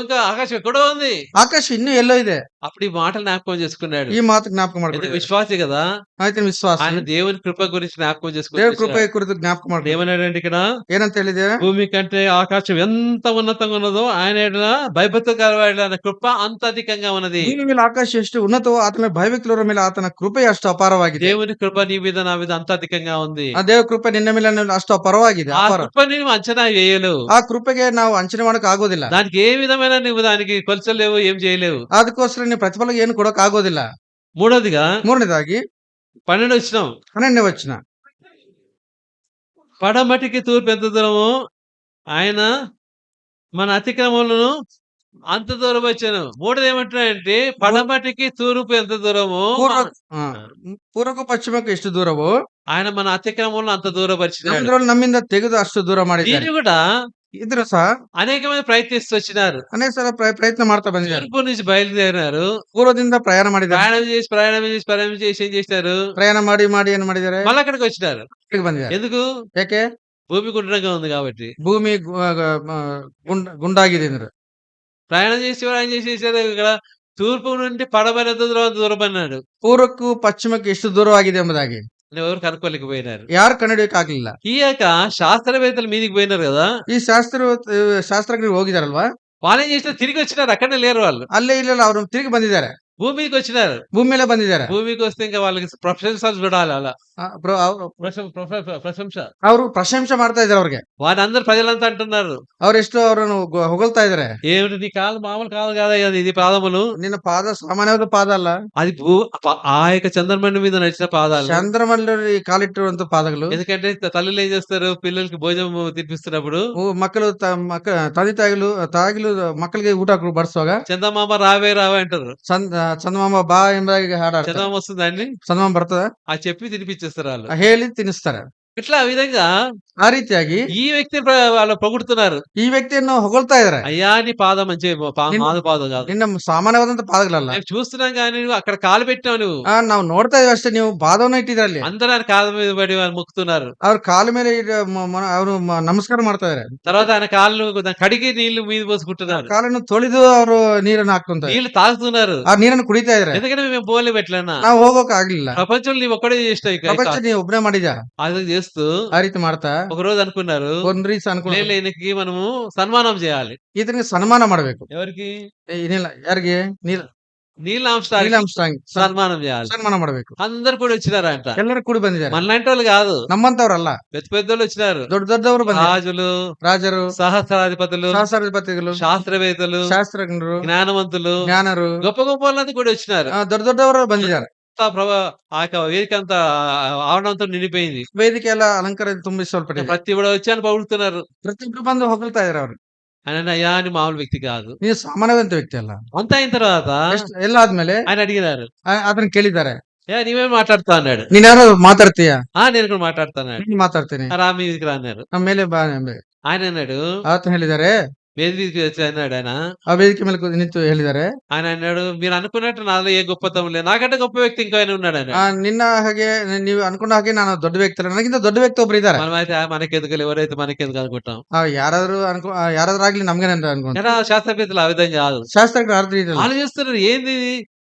ఇంకా ఆకాశం ఎక్కడో ఉంది, ಆಕಾಶ ಇನ್ನೂ ಎಲ್ಲೋ ಇದೆ. అప్పుడు ఈ మాటలు జ్ఞాపకం చేసుకున్నాడు. ಈ ಮಾತು ಜ್ಞಾಪಕ ఎందుకు ಮಾಡ್ಕೊಂಡು విశ్వాసి కదా, ಆಯ್ತು ವಿಶ್ವಾಸ ఆయన దేవుని కృప గురించి జ్ఞాపకం ದೇವ್ರ చేసుకున్నాడు. ಕೃಪೆಯ ಕುರಿತು ಜ್ಞಾಪಕ ಮಾಡ್ಕೊಂಡು ఏమన్నాడంటే ఇక్కడ, ಏನಂತ ಹೇಳಿದೆ, భూమి కంటే ఆకాశం ఎంత ఉన్నతంగా ఉన్నదో ఆయన ఎడల భయభక్తి కలవాడిన కృప అంత అధికంగా ఉన్నది. ಭೂಮಿ ಮೇಲೆ ಆಕಾಶ ಎಷ್ಟು ಉನ್ನತವೋ ಆತನ ಭಯಭಕ್ತಿಯವರ ಮೇಲೆ ಆತನ ಕೃಪೆ ಅಷ್ಟು ಅಪಾರವಾಗಿದೆ. దేవుని కృప నీ మీద నా మీద అంత అధికంగా ఉంది. ಆ ದೇವ ಕೃಪೆ ನಿನ್ನ ಮೇಲೆ ಅಷ್ಟು ಅಪಾರವಾಗಿದೆ. ఆ ಅಪಾರ. కృపని నువ్వు అంచనా వేయలేవు. ಆ ಕೃಪೆಗೆ ನಾವು ಅಂಚನೆ ಮಾಡಕ್ ಆಗೋದಿಲ್ಲ. దానికి ఏ విధమైన నువ్వు దానికి కొలచలేవు, ఏం చేయలేవు. ಅದಕ್ಕೋಸ್ಕರ ನೀವು ಪ್ರತಿಫಲ ಏನು ಕೊಡಕ್ ಆಗೋದಿಲ್ಲ. మూడోదిగా ಮೂರನೇದಾಗಿ 12 వచనం, 12ನೇ ವಚನ, పడమటికి తూర్పు ఎంత దూరము ఆయన మన అతిక్రమములను అంత దూరం వచ్చాను. మూడోది ఏమంటున్నాడంటే పడమటికి తూర్పు ఎంత దూరము ಪೂರ್ವಕ್ಕೂ ಪಶ್ಚಿಮಕ್ಕೂ ಎಷ್ಟು ದೂರವೋ ఆయన మన అతిక్రమములను అంత దూరపరిచినాడు. ನಮ್ದ್ರಲ್ಲಿ ನಮ್ಮಿಂದ ತೆಗೆದು ಅಷ್ಟು ದೂರ ಮಾಡಿದ್ದಾರೆ. దీన్ని కూడా ಇದ್ರು ಸಹ అనేక మంది ప్రయత్నిస్తూ వచ్చినారు. ಅನೇಕ ಸಲ ಪ್ರಯತ್ನ ಮಾಡ್ತಾ ಬಂದಿದ್ದಾರೆ. తూర్పు నుంచి బయలుదేరినారు, ಪೂರ್ವದಿಂದ ಪ್ರಯಾಣ ಮಾಡಿದ್ದಾರೆ. ప్రయాణం చేసి ఏం చేశారు, ಪ್ರಯಾಣ ಮಾಡಿ ಮಾಡಿ ಏನ್ ಮಾಡಿದ್ದಾರೆ, మళ్ళీ అక్కడికి వచ్చినారు. ಇಲ್ಲಿಗೆ ಬಂದಿದ್ದಾರೆ. ఎందుకు? ಯಾಕೆ? భూమి గుండ్రంగా ఉంది కాబట్టి. ಭೂಮಿ ಗುಂಡಾಗಿದೆ ಅಂದ್ರೆ ప్రయాణం చేసేసారు. ఇక్కడ తూర్పు నుండి పడమర ఎంత దూరం అన్నాడు. ಪೂರ್ವಕ್ಕೂ ಪಶ್ಚಿಮಕ್ಕೂ ಎಷ್ಟು ದೂರವಾಗಿದೆ ಎಂಬುದಾಗಿ ఎవరు కనుక్కోలేకపోయినారు. ಯಾರು ಕಂಡುಹಿಡಿಯಕ್ ಆಗ್ಲಿಲ್ಲ. ఈ యొక్క శాస్త్రవేత్తలు మీదికి పోయినారు కదా, ಈ ಶಾಸ್ತ್ರಜ್ಞರು ಹೋಗಿದಾರಲ್ವಾ, వాళ్ళు ఏం చేసినారు, తిరిగి వచ్చినారు. అక్కడనే లేరు వాళ్ళు, ಅಲ್ಲೇ ಇಲ್ಲ ಅವ್ರು తిరిగి ಬಂದಿದ್ದಾರೆ. భూమికి వచ్చినారు. ಭೂಮಿ ಮೇಲೆ ಬಂದಿದ್ದಾರೆ. భూమికి వస్తే ఇంకా వాళ్ళకి ప్రశంసలు చూడాలి. అలా ప్రశంస ಅವರು ಪ್ರಶಂಸೆ ಮಾಡ್ತಾ ಇದಾರೆ. ಅವ್ರಿಗೆ వారి అందరు ప్రజలంతా అంటున్నారు, ಅವ್ರೆಷ್ಟು ಅವ್ರನ್ನು ಹೊಗಳ್ತಾ ಇದಾರೆ. ఏమిటి నీ కాలు మామూలు కాదు కదా, ఇది పాదములు, ನಿನ್ನ ಪಾದ ಸಾಮಾನ್ಯವಾದ ಪಾದ ಅಲ್ಲ, అది ఆ యొక్క చంద్రమండి మీద నడిచిన పాదాలు. ಚಂದ್ರಮಂಡಲಿ ಕಾಲಿಟ್ಟಿರುವಂತ ಪಾದಗಳು. ఎందుకంటే తల్లులు ఏం చేస్తారు, పిల్లలకి భోజనం తినిపిస్తున్నప్పుడు ಮಕ್ಕಳು ತಂದೆ ತಾಯಿಗಳು ಮಕ್ಕಳಿಗೆ ಊಟ ಬಡಿಸುವಾಗ చందమామ రావే అంటారు. ಚಂದಮಾಮ ಬಾ ಎಂಬುದಾಗಿ ಹಾಡಾಡ್ತಾರೆ. చందమామ వస్తుందండి, ಚಂದಮಾಮ ಬರ್ತದ, ఆ చెప్పి తినిపించేస్తారు వాళ్ళు. ಹೇಳಿ ತಿನ್ನಿಸ್ತಾರೆ. ఇట్లా ఆ విధంగా ಆ ರೀತಿಯಾಗಿ ఈ వ్యక్తిని వాళ్ళు పొగుడుతున్నారు. ಈ ವ್ಯಕ್ತಿಯನ್ನು ಹೊಗಳ್ತಾ ಇದಾರೆ. అయ్యా నీ పాదం మంచి మాదు పాదం కాదు, ನಿನ್ನ ಸಾಮಾನ್ಯವಾದಂತ ಪಾದಗಳಲ್ಲ. మేము చూస్తున్నాం కానీ నువ్వు అక్కడ కాలు పెట్టావు. నువ్వు ನಾವು ನೋಡ್ತಾ ಇದೀವಿ ಅಷ್ಟೇ, ನೀವು ಪಾದವನ್ನ ಇಟ್ಟಿದ್ರಲ್ಲಿ. అందరూ ఆయన కాళ్ళ మీద పడి వాళ్ళు మొక్కుతున్నారు. ಅವ್ರ ಕಾಲ ಮೇಲೆ ಅವರು ನಮಸ್ಕಾರ ಮಾಡ್ತಾ ಇದಾರೆ. తర్వాత ఆయన కాళ్ళు కడిగి నీళ్లు మీద పోసుకుంటున్నారు. ಕಾಲನ್ನು ತೊಳೆದು ಅವರು ನೀರನ್ನು ಹಾಕ್ಕೊಂತ నీళ్లు తాగుతున్నారు. ಆ ನೀರನ್ನು ಕುಡಿತಾ ಇದಾರೆ. ఎందుకంటే మేము బోన్లు పెట్టలేనా, ನಾವು ಹೋಗೋಕ್ ಆಗ್ಲಿಲ್ಲ. ప్రపంచంలో నీవు ఒక్కడే చేసినావు. ಪ್ರಪಂಚ ನೀವು ಒಬ್ಬನೇ ಮಾಡಿದ್ಯಾ, అది చేస్తూ ಆ ರೀತಿ ಮಾಡ್ತಾ ఒక రోజు అనుకున్నారు, ಒಂದ್ ರೀತಿ ಅನ್ಕೊಂಡು ఈయనకి మనము సన్మానం చేయాలి. ಇದಕ್ಕೆ ಸನ್ಮಾನ ಮಾಡ್ಬೇಕು. ఎవరికి? ಏನಿಲ್ಲ, ಯಾರಿಗೆ? నీల్ ఆమ్స్ట్రాంగ్ సన్మానం చేయాలి. ಸನ್ಮಾನ ಮಾಡ್ಬೇಕು. అందరు కూడా వచ్చినారంట. ಎಲ್ಲರೂ ಕೂಡಿ ಬಂದಿದ್ದಾರೆ. మనలాంటి వాళ్ళు కాదు, ನಮ್ಮಂತವ್ರಲ್ಲ, పెద్ద పెద్దోళ్ళు వచ్చినారు. ದೊಡ್ಡವರು ಬಂದಿದ್ದಾರೆ. రాజులు, ರಾಜರು, సహస్రాధిపతులు, ಸಹಸ್ರಾಧಿಪತಿಗಳು, శాస్త్రవేత్తలు, ಶಾಸ್ತ್ರಜ್ಞರು, జ్ఞానవంతులు, ಜ್ಞಾನರು, గొప్ప గొప్ప వాళ్ళంతా కూడా వచ్చినారు. ದೊಡ್ಡವರು ಬಂದಿದ್ದಾರೆ. ఆ యొక్క వేదిక అంతా ఆవరణంతో నిండిపోయింది. ವೇದಿಕೆ ಎಲ್ಲ ಅಲಂಕಾರ ತುಂಬಿಸಲ್ಪಟ್ಟಿದೆ. ప్రతి కూడా వచ్చి అని పొగుడుతున్నారు. ಪ್ರತಿಯೊಬ್ಬರು ಬಂದು ಹೊಗಳ್ತಾ ಇದಾರೆ. ಅವ್ರು ఆయన అయ్యా అని మామూలు వ్యక్తి కాదు. ನೀವು ಸಾಮಾನ್ಯವಂತ ವ್ಯಕ್ತಿ ಅಲ್ಲ. అంత అయిన తర్వాత ಎಲ್ಲ ಆದ್ಮೇಲೆ ఆయన అడిగినారు, ಅದನ್ನ ಕೇಳಿದ್ದಾರೆ, నీవేం మాట్లాడుతా అన్నాడు. ನೀನ್ ಯಾರು ಮಾತಾಡ್ತೀಯಾ? నేను కూడా మాట్లాడుతున్నాడు. ನೀನ್ ಮಾತಾಡ್ತೀನಿ, రా మీదికి రా అన్నారు. ನಮ್ಮ ಮೇಲೆ ಬಾ. ఆయన అన్నాడు, ಆತ ಹೇಳಿದ್ದಾರೆ, వేదికకి వచ్చి అన్నాడు ఆయన. ಆ ವೇದಿಕೆ ಮೇಲೆ ನಿಂತು ಹೇಳಿದ್ದಾರೆ, ఆయన అన్నాడు, మీరు అనుకున్నట్టు నాలో ఏ గొప్పతనం లేదు, నాకంటే గొప్ప వ్యక్తి ఇంకా ఆయన ఉన్నాడు. ఆయన ನಿನ್ನ ಹಾಗೆ ನೀವು ಅನ್ಕೊಂಡ ಹಾಗೆ ನಾನು ದೊಡ್ಡ ವ್ಯಕ್ತಿ ಅಲ್ಲ, ನನಗಿಂತ ದೊಡ್ಡ ವ್ಯಕ್ತಿ ಒಬ್ರು ಇದ್ದಾರೆ. మనమైతే మనకెందుకు, ఎవరైతే మనకెందుకు అనుకుంటాం. ಯಾರಾದ್ರೂ ಆಗ್ಲಿ ನಮ್ಗೆ ಅನ್ಕೊಂಡ. శాస్త్రవేత్తలు ఆ విధంగా కాదు. ಶಾಸ್ತ್ರಜ್ಞರು ಅರ್ಥ ರೀತಿಯಲ್ಲಿ ఆలోచిస్తున్నారు, ఏంది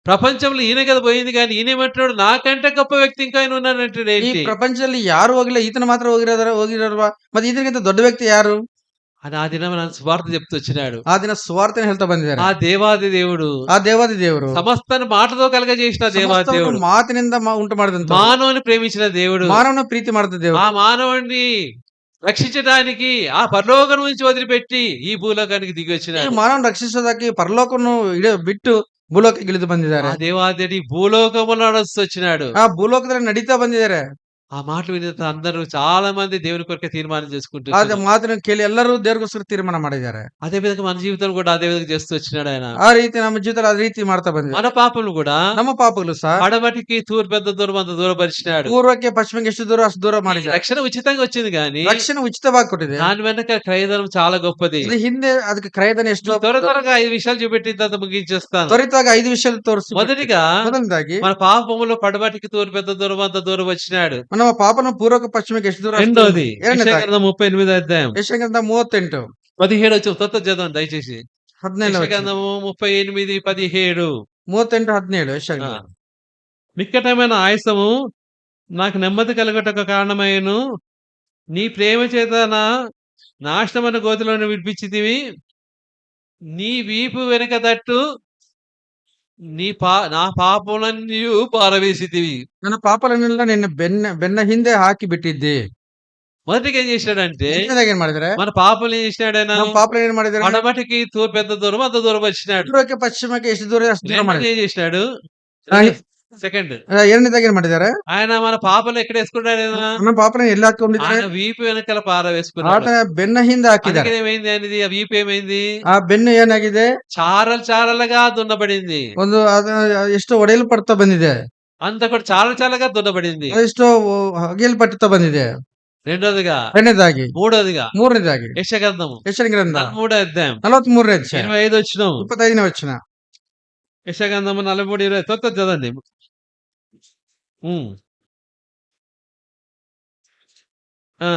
ప్రపంచంలో ఈయన కదా పోయింది, కానీ ఈయనేమంటున్నాడు నాకంటే గొప్ప వ్యక్తి ఇంకా ఆయన ఉన్నాడంటే ಈ ఏంటి? ಪ್ರಪಂಚದಲ್ಲಿ ಯಾರು ಹೋಗಿಲ್ಲ, ಈತನ ಮಾತ್ರ ಹೋಗಿರೋಲ್ವಾ, ಮತ್ತೆ ಇದಕ್ಕಿಂತ ದೊಡ್ಡ ವ್ಯಕ್ತಿ ಯಾರು అని ఆ దినం నన్ను సువార్త చెప్తూ వచ్చినాడు. ಆ ದಿನ ಸುವಾರ್ತೆನ ಹೇಳ್ತಾ ಬಂದಿದ್ದಾರೆ. ఆ దేవాది దేవుడు, ಆ ದೇವಾದಿ ದೇವರು, సమస్తాన్ని మాటతో కలగజేసిన దేవాది దేవుడు, ಮಾತಿನಿಂದ ಉಂಟು ಮಾಡಿದಂತ, మానవుని ప్రేమించిన దేవుడు, ಮಾನವನ ಪ್ರೀತಿ ಮಾಡಿದ ದೇವರು, ఆ మానవుడిని రక్షించడానికి ఆ పరలోకం నుంచి వదిలిపెట్టి ఈ భూలోకానికి దిగి వచ్చినాడు. ಮಾನವನ ರಕ್ಷಿಸೋದಕ್ಕೆ ಪರಲೋಕವನ್ನು ಬಿಟ್ಟು ಭೂಲೋಕಕ್ಕೆ ಇಳಿದು ಬಂದಿದ್ದಾರೆ. ఆ దేవాది భూలోకములో నడుస్తూ వచ్చినాడు. ಆ ಭೂಲೋಕದಲ್ಲಿ ನಡೀತಾ ಬಂದಿದ್ದಾರೆ. ఆ మాటలు విన్న తర్వాత అందరూ చాలా మంది దేవుని కొరకే తీర్మానం ಅದ చేసుకుంటున్నారు. ಮಾತನ್ನು ಕೇಳಿ ಎಲ್ಲರೂ ದೇವ್ರಿಗೋಸ್ಕರ ತೀರ್ಮಾನ ಮಾಡಿದ್ದಾರೆ. అదే విధంగా మన జీవితం కూడా అదే విధంగా చేస్తూ వచ్చినాడు ఆయన. ಆ ರೀತಿ ನಮ್ಮ ಜೀವಿತದಲ್ಲಿ ಅದೇ ರೀತಿ ಮಾಡ್ತಾ ಬಂದಿದೆ. మన పాపములు కూడా ನಮ್ಮ ಪಾಪಗಳು ಸಹ పడమటికి తూర్పు పెద్ద దూరం అంత దూరపరిచినాడు. ಪೂರ್ವಕ್ಕೆ ಪಶ್ಚಿಮಕ್ಕೆ ಎಷ್ಟು ದೂರ ಅಷ್ಟು ದೂರ ఈ ಮಾಡಿದ್ದಾರೆ. రక్షణ ఉచితంగా వచ్చింది గాని ರಕ್ಷಣೆ ಉಚಿತವಾಗಿ ಕೊಟ್ಟಿದೆ. దాని వెనక క్రయధనం చాలా గొప్పది. ಇದು ಹಿಂದೆ ಅದಕ್ಕೆ ಕ್ರಯಧನ ಎಷ್ಟು త్వర త్వరగా 5 విషయాలు చూపెట్టిన తర్వాత ముగించేస్తాను. ತ್ವರಿತವಾಗಿ 5 ವಿಷಯ ತೋರಿಸಿ. మొదటిగా ಮೊದಲನೇದಾಗಿ మన పాపములు పడమటికి తూర్పు పెద్ద దూరం అంత దూరం వచ్చినాడు. ನಮ್ಮ ಪಾಪನ ಪೂರ್ವಕ್ಕೆ ಪಶ್ಚಿಮಕ್ಕೆ ಎಷ್ಟು ದೂರ ಅಷ್ಟು ದೂರ. రెండోది ಎರಡನೇದಾಗಿ యెషయా 38 అధ్యాయం ಯೆಶಾಯಗ್ರಂಥ 38 17 వచ్చి తొత్త చదవండి దయచేసి. 17 యెషయా 38 17. 38 17 ఆ. ಯೆಶಾಯಗ್ರಂಥ. మిక్కటమైన ఆయాసము నాకు నెమ్మది కలుగుటకు కారణమైను. నీ ప్రేమ చేత నా నాశనమైన గోతిలోని విడిపించితివి. నీ వీపు వెనుక తట్టు నా పాపములన్నీయు పారవేసితివి. ನನ್ನ ಪಾಪಗಳನ್ನೆಲ್ಲ ನಿನ್ನ ಬೆನ್ನ ಹಿಂದೆ ಹಾಕಿ ಬಿಟ್ಟಿದ್ದೆ. మొదటిగా ఏం చేసినాడంటే ಎರಡನೇದಾಗಿ ಏನ್ ಮಾಡಿದ್ರೆ మన పాపలు ఏం చేసినాడు ఆయన? ನಮ್ಮ ಪಾಪಗಳು ಏನ್ ಮಾಡಿದ್ರೆ పడమటికి తూర్పు పెద్ద దూరం అంత దూరం వచ్చినాడు. ಪೂರ್ವಕ್ಕೆ ಪಶ್ಚಿಮಕ್ಕೆ ಎಷ್ಟು ದೂರ ಅಷ್ಟು ದೂರ రెండోది ಮಾಡಿದ್ರೆ. ఏం చేసినాడు? సెకండ్ ಎರಡನೇದಾಗಿ ಏನ್ ಮಾಡಿದ್ದಾರೆ ఆయన మన పాపలు ఎక్కడ వేసుకున్నాడు ఆయన? ನಮ್ಮ ಪಾಪನ ಎಲ್ಲಿ ಹಾಕೊಂಡಿದ್ದಾರೆ? ఆయన వీపు వెనకాల పారవేసుకున్నాడు. ಆತನ ಬೆನ್ನ ಹಿಂದೆ ಹಾಕಿದ್ದಾರೆ. అందుకని ఏమైంది ఆయనది? ఆ వీపు ఏమైంది? ಆ ಬೆನ್ನು ಏನಾಗಿದೆ? చారలు చారలుగా దున్నబడింది. ಒಂದು ಅದು ಎಷ್ಟು ಒಡೆಯಲ್ಪಡ್ತಾ ಬಂದಿದೆ. అంత కూడా చారలుగా దున్నబడింది. ಅದೆಷ್ಟೋ ಅಗೆಯಲ್ಪಡ್ತಾ ಬಂದಿದೆ. రెండోదిగా ಎರಡನೇದಾಗಿ మూడోదిగా ಮೂರನೇದಾಗಿ యెషయా గ్రంథము ಯೆಶಾಯನ ಗ್ರಂಥ 3వ అధ్యాయం 43ನೇ ಅಧ್ಯಾಯ 25 వచనం. 25ನೇ ವಚನ. యెషయా గ్రంథము 43:20 తొత్త చదవండి. ఆ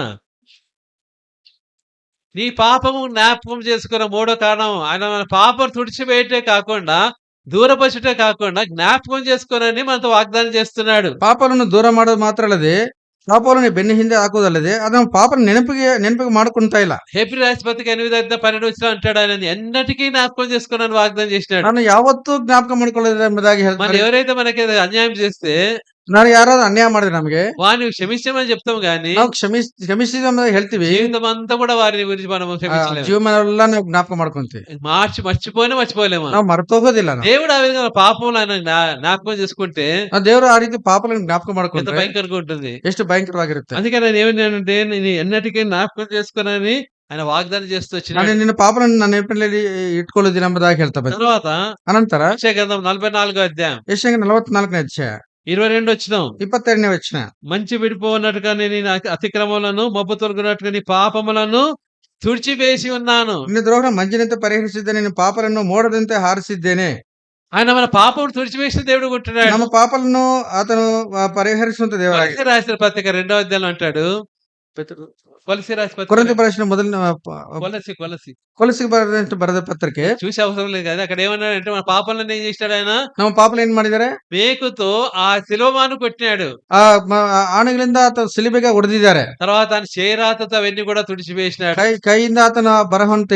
నీ పాపము జ్ఞాపకం చేసుకున్న మూడో కారణం ఆయన మన పాపం తుడిచివేయటే కాకుండా దూరపరచుటే కాకుండా జ్ఞాపకం చేసుకోనని మనతో వాగ్దానం చేస్తున్నాడు. ಪಾಪವನ್ನು ದೂರ ಮಾಡೋದು ಮಾತ್ರ ಅಲ್ಲದೆ ಪಾಪವನ್ನು ಬೆನ್ನ ಹಿಂದೆ ಹಾಕುವುದಲ್ಲದೆ ಅದನ್ನ ಪಾಪನ ನೆನಪಿಗೆ ಮಾಡ್ಕೊಂತಾ ಇಲ್ಲ. హెబ్రీ రాసిన పత్రిక 8:12 అంటాడు ఆయన ఎన్నటికీ జ్ఞాపకం చేసుకున్నాను వాగ్దానం చేసినాడు. ನಾನು ಯಾವತ್ತೂ ಜ್ಞಾಪಕ ಮಾಡ್ಕೊಳ್ಳೋದು ಎಂಬುದಾಗಿ మనం ಹೇಳ್ತಾರೆ. ఎవరైతే మనకి అన్యాయం చేస్తే ನಾನು ಯಾರಾದ್ರೂ ಅನ್ಯಾಯ ಮಾಡಿದ್ರೆ ನಮಗೆ వారిని క్షమించమని చెప్తాం గానీ ನಾವು ಕ್ಷಮಿಸಿದ ಹೇಳ್ತೀವಿ. జీవితం అంతా కూడా వారి గురించి మనం క్షమించలేము. ಜೀವನ ನಾವು ಜ್ಞಾಪಕ ಮಾಡ್ಕೊಂತೀವಿ. మర్చిపోలేము. ನಾವು ಮರ್ತೋಗೋದಿಲ್ಲ. ನಾವು దేవుడు ఆ విధంగా పాపం ఆయన జ్ఞాపకం చేసుకుంటే ದೇವರು ಆ ರೀತಿ ಪಾಪಗಳನ್ನು ಜ್ಞಾಪಕ ఎంత ಮಾಡ್ಕೊಂಡ್ರೆ భయంకరంగా ఉంటుంది. ಎಷ್ಟು భయంకರವಾಗಿರುತ್ತೆ. అందుకని నేను ఏమన్నానంటే నేను ఎన్నటికీ జ్ఞాపకం చేసుకున్నానని ఆయన వాగ్దానం చేస్తూ ನಾನು వచ్చినాడు. ನಿನ್ನ ಪಾಪಗಳನ್ನು ನನ್ನ ನೆನಪಿನಲ್ಲಿ ಇಟ್ಕೊಳ್ಳೋದಿಲ್ಲ ಎಂಬುದಾಗಿ ಹೇಳ್ತಾ ಬಂದೆ. తర్వాత ಅನಂತರ యెషయా గ్రంథం 44వ అధ్యాయం ಯೆಶಾಯನ 44ನೇ ಅಧ್ಯಾಯ 22 వచనం. 22ನೇ ವಚನ. మంచి విడిపోనట్టుగా నేను అతిక్రమములను మబ్బు తొలగినట్టుగా నీ పాపములను తుడిచివేసి ఉన్నాను. ನಿನ್ನ ದ್ರೋಹನ ಮಂಜಿನಂತೆ ಪರಿಹರಿಸಿದ್ದೆ, ನಿನ್ನ ಪಾಪಗಳನ್ನು ಮೋಡದಂತೆ ಹಾರಿಸಿದ್ದೇನೆ. ఆయన మన పాపం తుడిచివేసిన దేవుడు ఉంటున్నాడు. ನಮ್ಮ ಪಾಪలను ಆತನು ಪರಿಹರಿಸುವಂತ ದೇವರಾಗಿ. కొలస్సీ రాసిన పత్రిక 2వ అధ్యాయంలో అంటాడు. కొలస్సీ రాసిన పత్రిక ಕೊರಿಂಥ ಬರೆಸಿದ ಮೊದಲನೇ ಕೊಲಸಿಗೆ ಬರೆದ ಪತ್ರಿಕೆ చూసే అవసరం లేదు కదా. అక్కడ ఏమన్నాడంటే మన పాపాలను ఏం చేసినాడు ఆయన? ನಮ್ಮ ಪಾಪలు ಏನ್ ಮಾಡಿದ್ದಾರೆ? మేకుతో ఆ శిలోమాను కొట్టినాడు. ಆ ಆಣೆಗಳಿಂದ ಆತ ಸಿಲಿಬೆಗೆ ಹೊಡೆದಿದ್ದಾರೆ. తర్వాత ఆయన చేరాతతో అవన్నీ కూడా తుడిచివేసినాడు. ಕೈಯಿಂದ ಆತನ ಬರಹವನ್ನು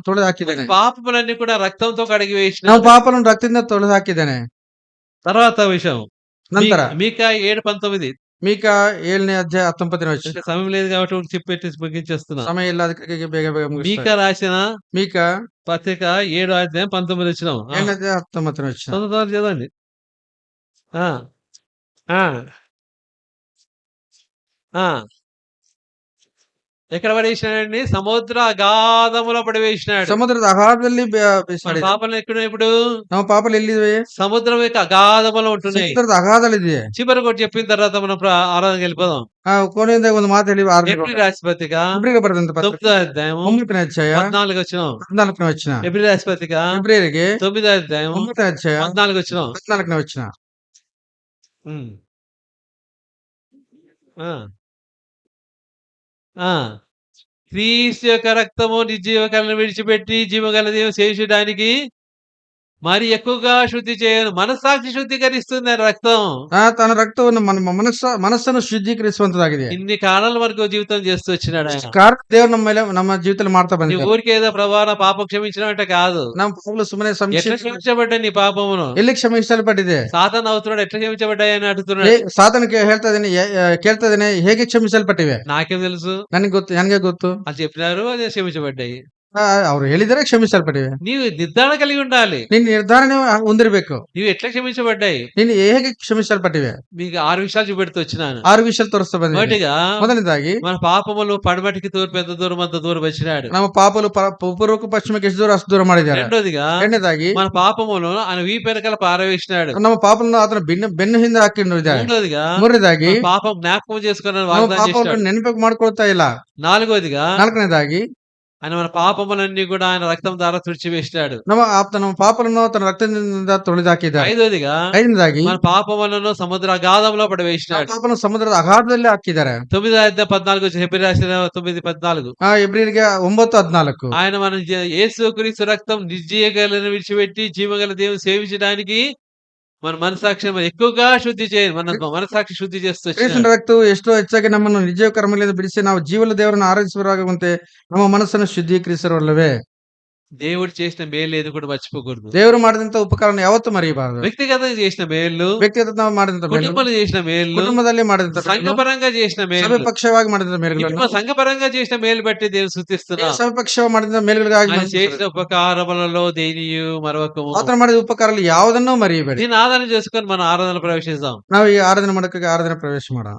ತೊಳೆದು ಹಾಕಿದ್ದಾನೆ. పాపములన్నీ కూడా రక్తంతో కడిగి ನಮ್ಮ వేసినాడు. ಪಾಪలను ರಕ್ತದಿಂದ ತೊಳೆದು ಹಾಕಿದ್ದಾನೆ. తర్వాత విషయం ನಂತರ మీకా 7:19. ಮೀಕಾ 7ನೇ ಅಧ್ಯಾಯ 19ನೇ ವಚನ. ఇంకా సమయం లేదు కాబట్టి ఒకటి చెప్పేసి ముగించేస్తున్నా. ಸಮಯ ಇಲ್ಲ, ಅದಕ್ಕೆ ಬೇಗ ಮುಗಿಸ್ತಾ మీకా రాసిన ಮೀಕಾ పత్రిక 7వ అధ్యాయం 19 వచనం. 7ನೇ ಅಧ್ಯಾಯ 19ನೇ ವಚನ. తొందరగా చదవండి. ఆ ఆ ఆ ఎక్కడ పడేసినాడండి? సముద్ర అగాధములో పడివేసినాడు. ಸಮುದ್ರದ ಅಗಾಧದಲ್ಲಿ మన ಬಿಸಾಡಿದ. పాపలు ఎక్కడ ఇప్పుడు? ನಮ್ಮ ಪಾಪలు ಎಲ್ಲಿವೆ? సముద్రం యొక్క అగాధములో ఉంటున్నాయి. ಸಮುದ್ರದ ಅಗಾಧದಲ್ಲಿದೆ. చివరి ఒకటి చెప్పిన తర్వాత మనం ఆరాధనకి వెళ్ళిపోదాం. ಕೊನೆಯಿಂದ ಒಂದು ಮಾತು ಹೇಳಿ ఎబ్రీ రాసిన పత్రిక ಇಬ್ರಿಗೆ ಬರೆದಂತ ಪತ್ರ 9వ అధ్యాయం 9ನೇ ಅಧ್ಯಾಯ 14 వచనం. 14ನೇ ವಚನ. ఎబ్రీ రాసిన పత్రిక ಇಬ್ರಿಯರಿಗೆ 9వ అధ్యాయం 9ನೇ ಅಧ್ಯಾಯ 14 వచనం. 14ನೇ ವಚನ. ఉమ్. ఆ ఆ క్రీస్తు యొక్క రక్తము నిర్జీవకలను విడిచిపెట్టి జీవగల దేవ చేయించడానికి మరి ఎక్కువగా శుద్ధి చేయను. మనస్సాక్షి శుద్ధీకరిస్తుంది ఆయన రక్తం. ತನ್ನ ರಕ್ತವನ್ನು ಮನಸ್ಸನ್ನು ಶುದ್ಧೀಕರಿಸುವಂತದಾಗಿದೆ. ఇన్ని కాలాల వరకు జీవితం చేస్తూ వచ్చినాడు ఆయన. ಕಾರ್ಯ ದೇವರು ನಮ್ಮ ಮೇಲೆ ನಮ್ಮ ಜೀವಿತದಲ್ಲಿ ಮಾಡ್ತಾ నీ ಬಂದಿದ್ದಾರೆ. ఊరికి ఏదో ప్రభావ నా పాపం క్షమించడం అంటే కాదు. ನಮ್ಮ ಪಾಪಗಳು ಸುಮ್ಮನೆ ఎట్లా క్షమించబడ్డా నీ పాపమును? ಎಲ್ಲಿ ಕ್ಷಮಿಸಲ್ಪಟ್ಟಿದೆ? సాతాను అవుతున్నాడు ఎట్లా క్షమించబడ్డాయి అని అడుగుతున్నాడు. ಸಾತನಿಗೆ ಕೇಳ್ತಾ ಇದ್ದೇನೆ ಹೇಗೆ ಕ್ಷಮಿಸಲ್ಪಟ್ಟಿವೆ? నాకేం తెలుసు? ನನಗೆ ಗೊತ್ತು. అది చెప్పినారు, అదే క్షమించబడ్డాయి. ಅವ್ರು ಹೇಳಿದರೆ ಕ್ಷಮಿಸಲ್ಪಟ್ಟಿವೆ. నీవు నిర్ధారణ కలిగి ఉండాలి. ನಿನ್ನ ನಿರ್ಧಾರಣೆ ಹೊಂದಿರಬೇಕು. నీవు ఎట్లా క్షమించబడ్డాయి? ನೀನು ಹೇಗೆ క్షమిಸಲ್ಪಟ್ಟಿವೆ? మీకు 6 విషయాలు చూపెడుతూ వచ్చినాను. 6 విషయాలు తోರಿಸ್ತಾ ಬಂದಿದ್ದೀನಿ. మొదటిగా ಮೊದಲನೇದಾಗಿ మన పాపములు పడమటికి తూర్పు ఎంత దూరం అంత దూరం వచ్చినాడు. ನಮ್ಮ ಪಾಪలు ಪೂರ್ವಕ್ಕೂ ಪಶ್ಚಿಮಕ್ಕೆ ಎಷ್ಟು ದೂರ ಅಷ್ಟು ದೂರ ಮಾಡಿದ್ದಾರೆ. రెండోదిగా ಎರಡನೇದಾಗಿ మన పాపములను ఆయన వీపు వెనకాల పారవేసినాడు. ನಮ್ಮ ಪಾಪలను ಆತನ ಬೆನ್ನ ಹಿಂದೆ ಹಾಕಿದ್ದಾರೆ. మూడోదిగా ಮೂರನೇದಾಗಿ మన పాపం జ్ఞాపకం చేసుకున్న ನಮ್ಮ వాగ్దానం ಪಾಪವನ್ನು చేసినాడు. ನೆನಪು ಮಾಡ್ಕೊಳ್ತಾ ಇಲ್ಲ. నాలుగోదిగా ನಾಲ್ಕನೇದಾಗಿ ఆయన మన పాపములన్నీ కూడా ఆయన రక్తం ద్వారా తుడిచివేసినాడు. ನಮ್ಮ ಪಾಪలను ತನ್ನ ರಕ್ತದಿಂದ ತೊಳೆದಾಕಿದ್ದಾರೆ. ఐదోదిగా ಐದನೇದಾಗಿ మన పాపములను సముద్ర అగాధంలో పడవేసినాడు. ಪಾಪವನ್ನು ಸಮುದ್ರದ ಅಗಾಧದಲ್ಲಿ ಹಾಕಿದ್ದಾರೆ. 9:14 వచ్చి హెబ్రీ రాసిన 9:14 ಎಬ್ರಿಯರಿಗೆ 9:14 ఆయన మన యేసుక్రీస్తు రక్తం నిర్జీవగలను విడిచిపెట్టి జీవగల దేవుని సేవించడానికి మన మనసాక్షి ఎక్కువగా శుద్ధి చేయాలి. మన మనసాక్షి శుద్ధి చేస్తూ ಕ್ರಿಸ್ತನ ರಕ್ತವು ಎಷ್ಟೋ ಹೆಚ್ಚಾಗಿ ನಮ್ಮನ್ನು ನಿಜ ಕರ್ಮಗಳಿಂದ ಬಿಡಿಸಿ ನಾವು ಜೀವನ ದೇವರನ್ನು ಆರಾಧಿಸುವರಾಗುವಂತೆ ನಮ್ಮ ಮನಸ್ಸನ್ನು ಶುದ್ಧೀಕರಿಸಿರುವಲ್ಲವೇ? దేవుడు చేసిన మేలు ఏది కూడా మర్చిపోకూడదు. ದೇವರು ಮಾಡಿದಂತ ಉಪಕಾರವನ್ನು ಯಾವತ್ತೂ ಮರೆಯಬಾರದು. వ్యక్తిగతంగా చేసిన మేలు, ವ್ಯಕ್ತಿಗತ ಮಾಡಿದಂತ ಮೇಲು, కుటుంబంలో చేసిన మేలు, ಕುಟುಂಬದಲ್ಲಿ ಮಾಡಿದಂತ ಮೇಲು, సంఘపరంగా చేసిన మేలు, ಸಭೆಪಕ್ಷವಾಗಿ ಮಾಡಿದಂತ ಮೇಲುಗಳನ್ನು, సంఘపరంగా చేసిన మేలు బట్టి దేవుడు స్తుతిస్తున్నాం. ಸಭೆಪಕ್ಷವಾಗಿ ಮಾಡಿದಂತ ಮೇಲುಗಳಿಗಾಗಿ ఆయన చేసిన ఉపకారములలో దేనియు మరొకము. ಆತನ ಮಾಡಿದ ಉಪಕಾರಗಳು ಯಾವುದನ್ನೂ ಮರೆಯಬೇಡಿ. దీన్ని ఆధారం చేసుకొని మన ఆరాధన ప్రవేశిస్తాం. ನಾವು ಈ ಆರಾಧನೆ ಮಾಡಕ್ಕೆ ಆರಾಧನೆ ಪ್ರವೇಶ ಮಾಡೋಣ.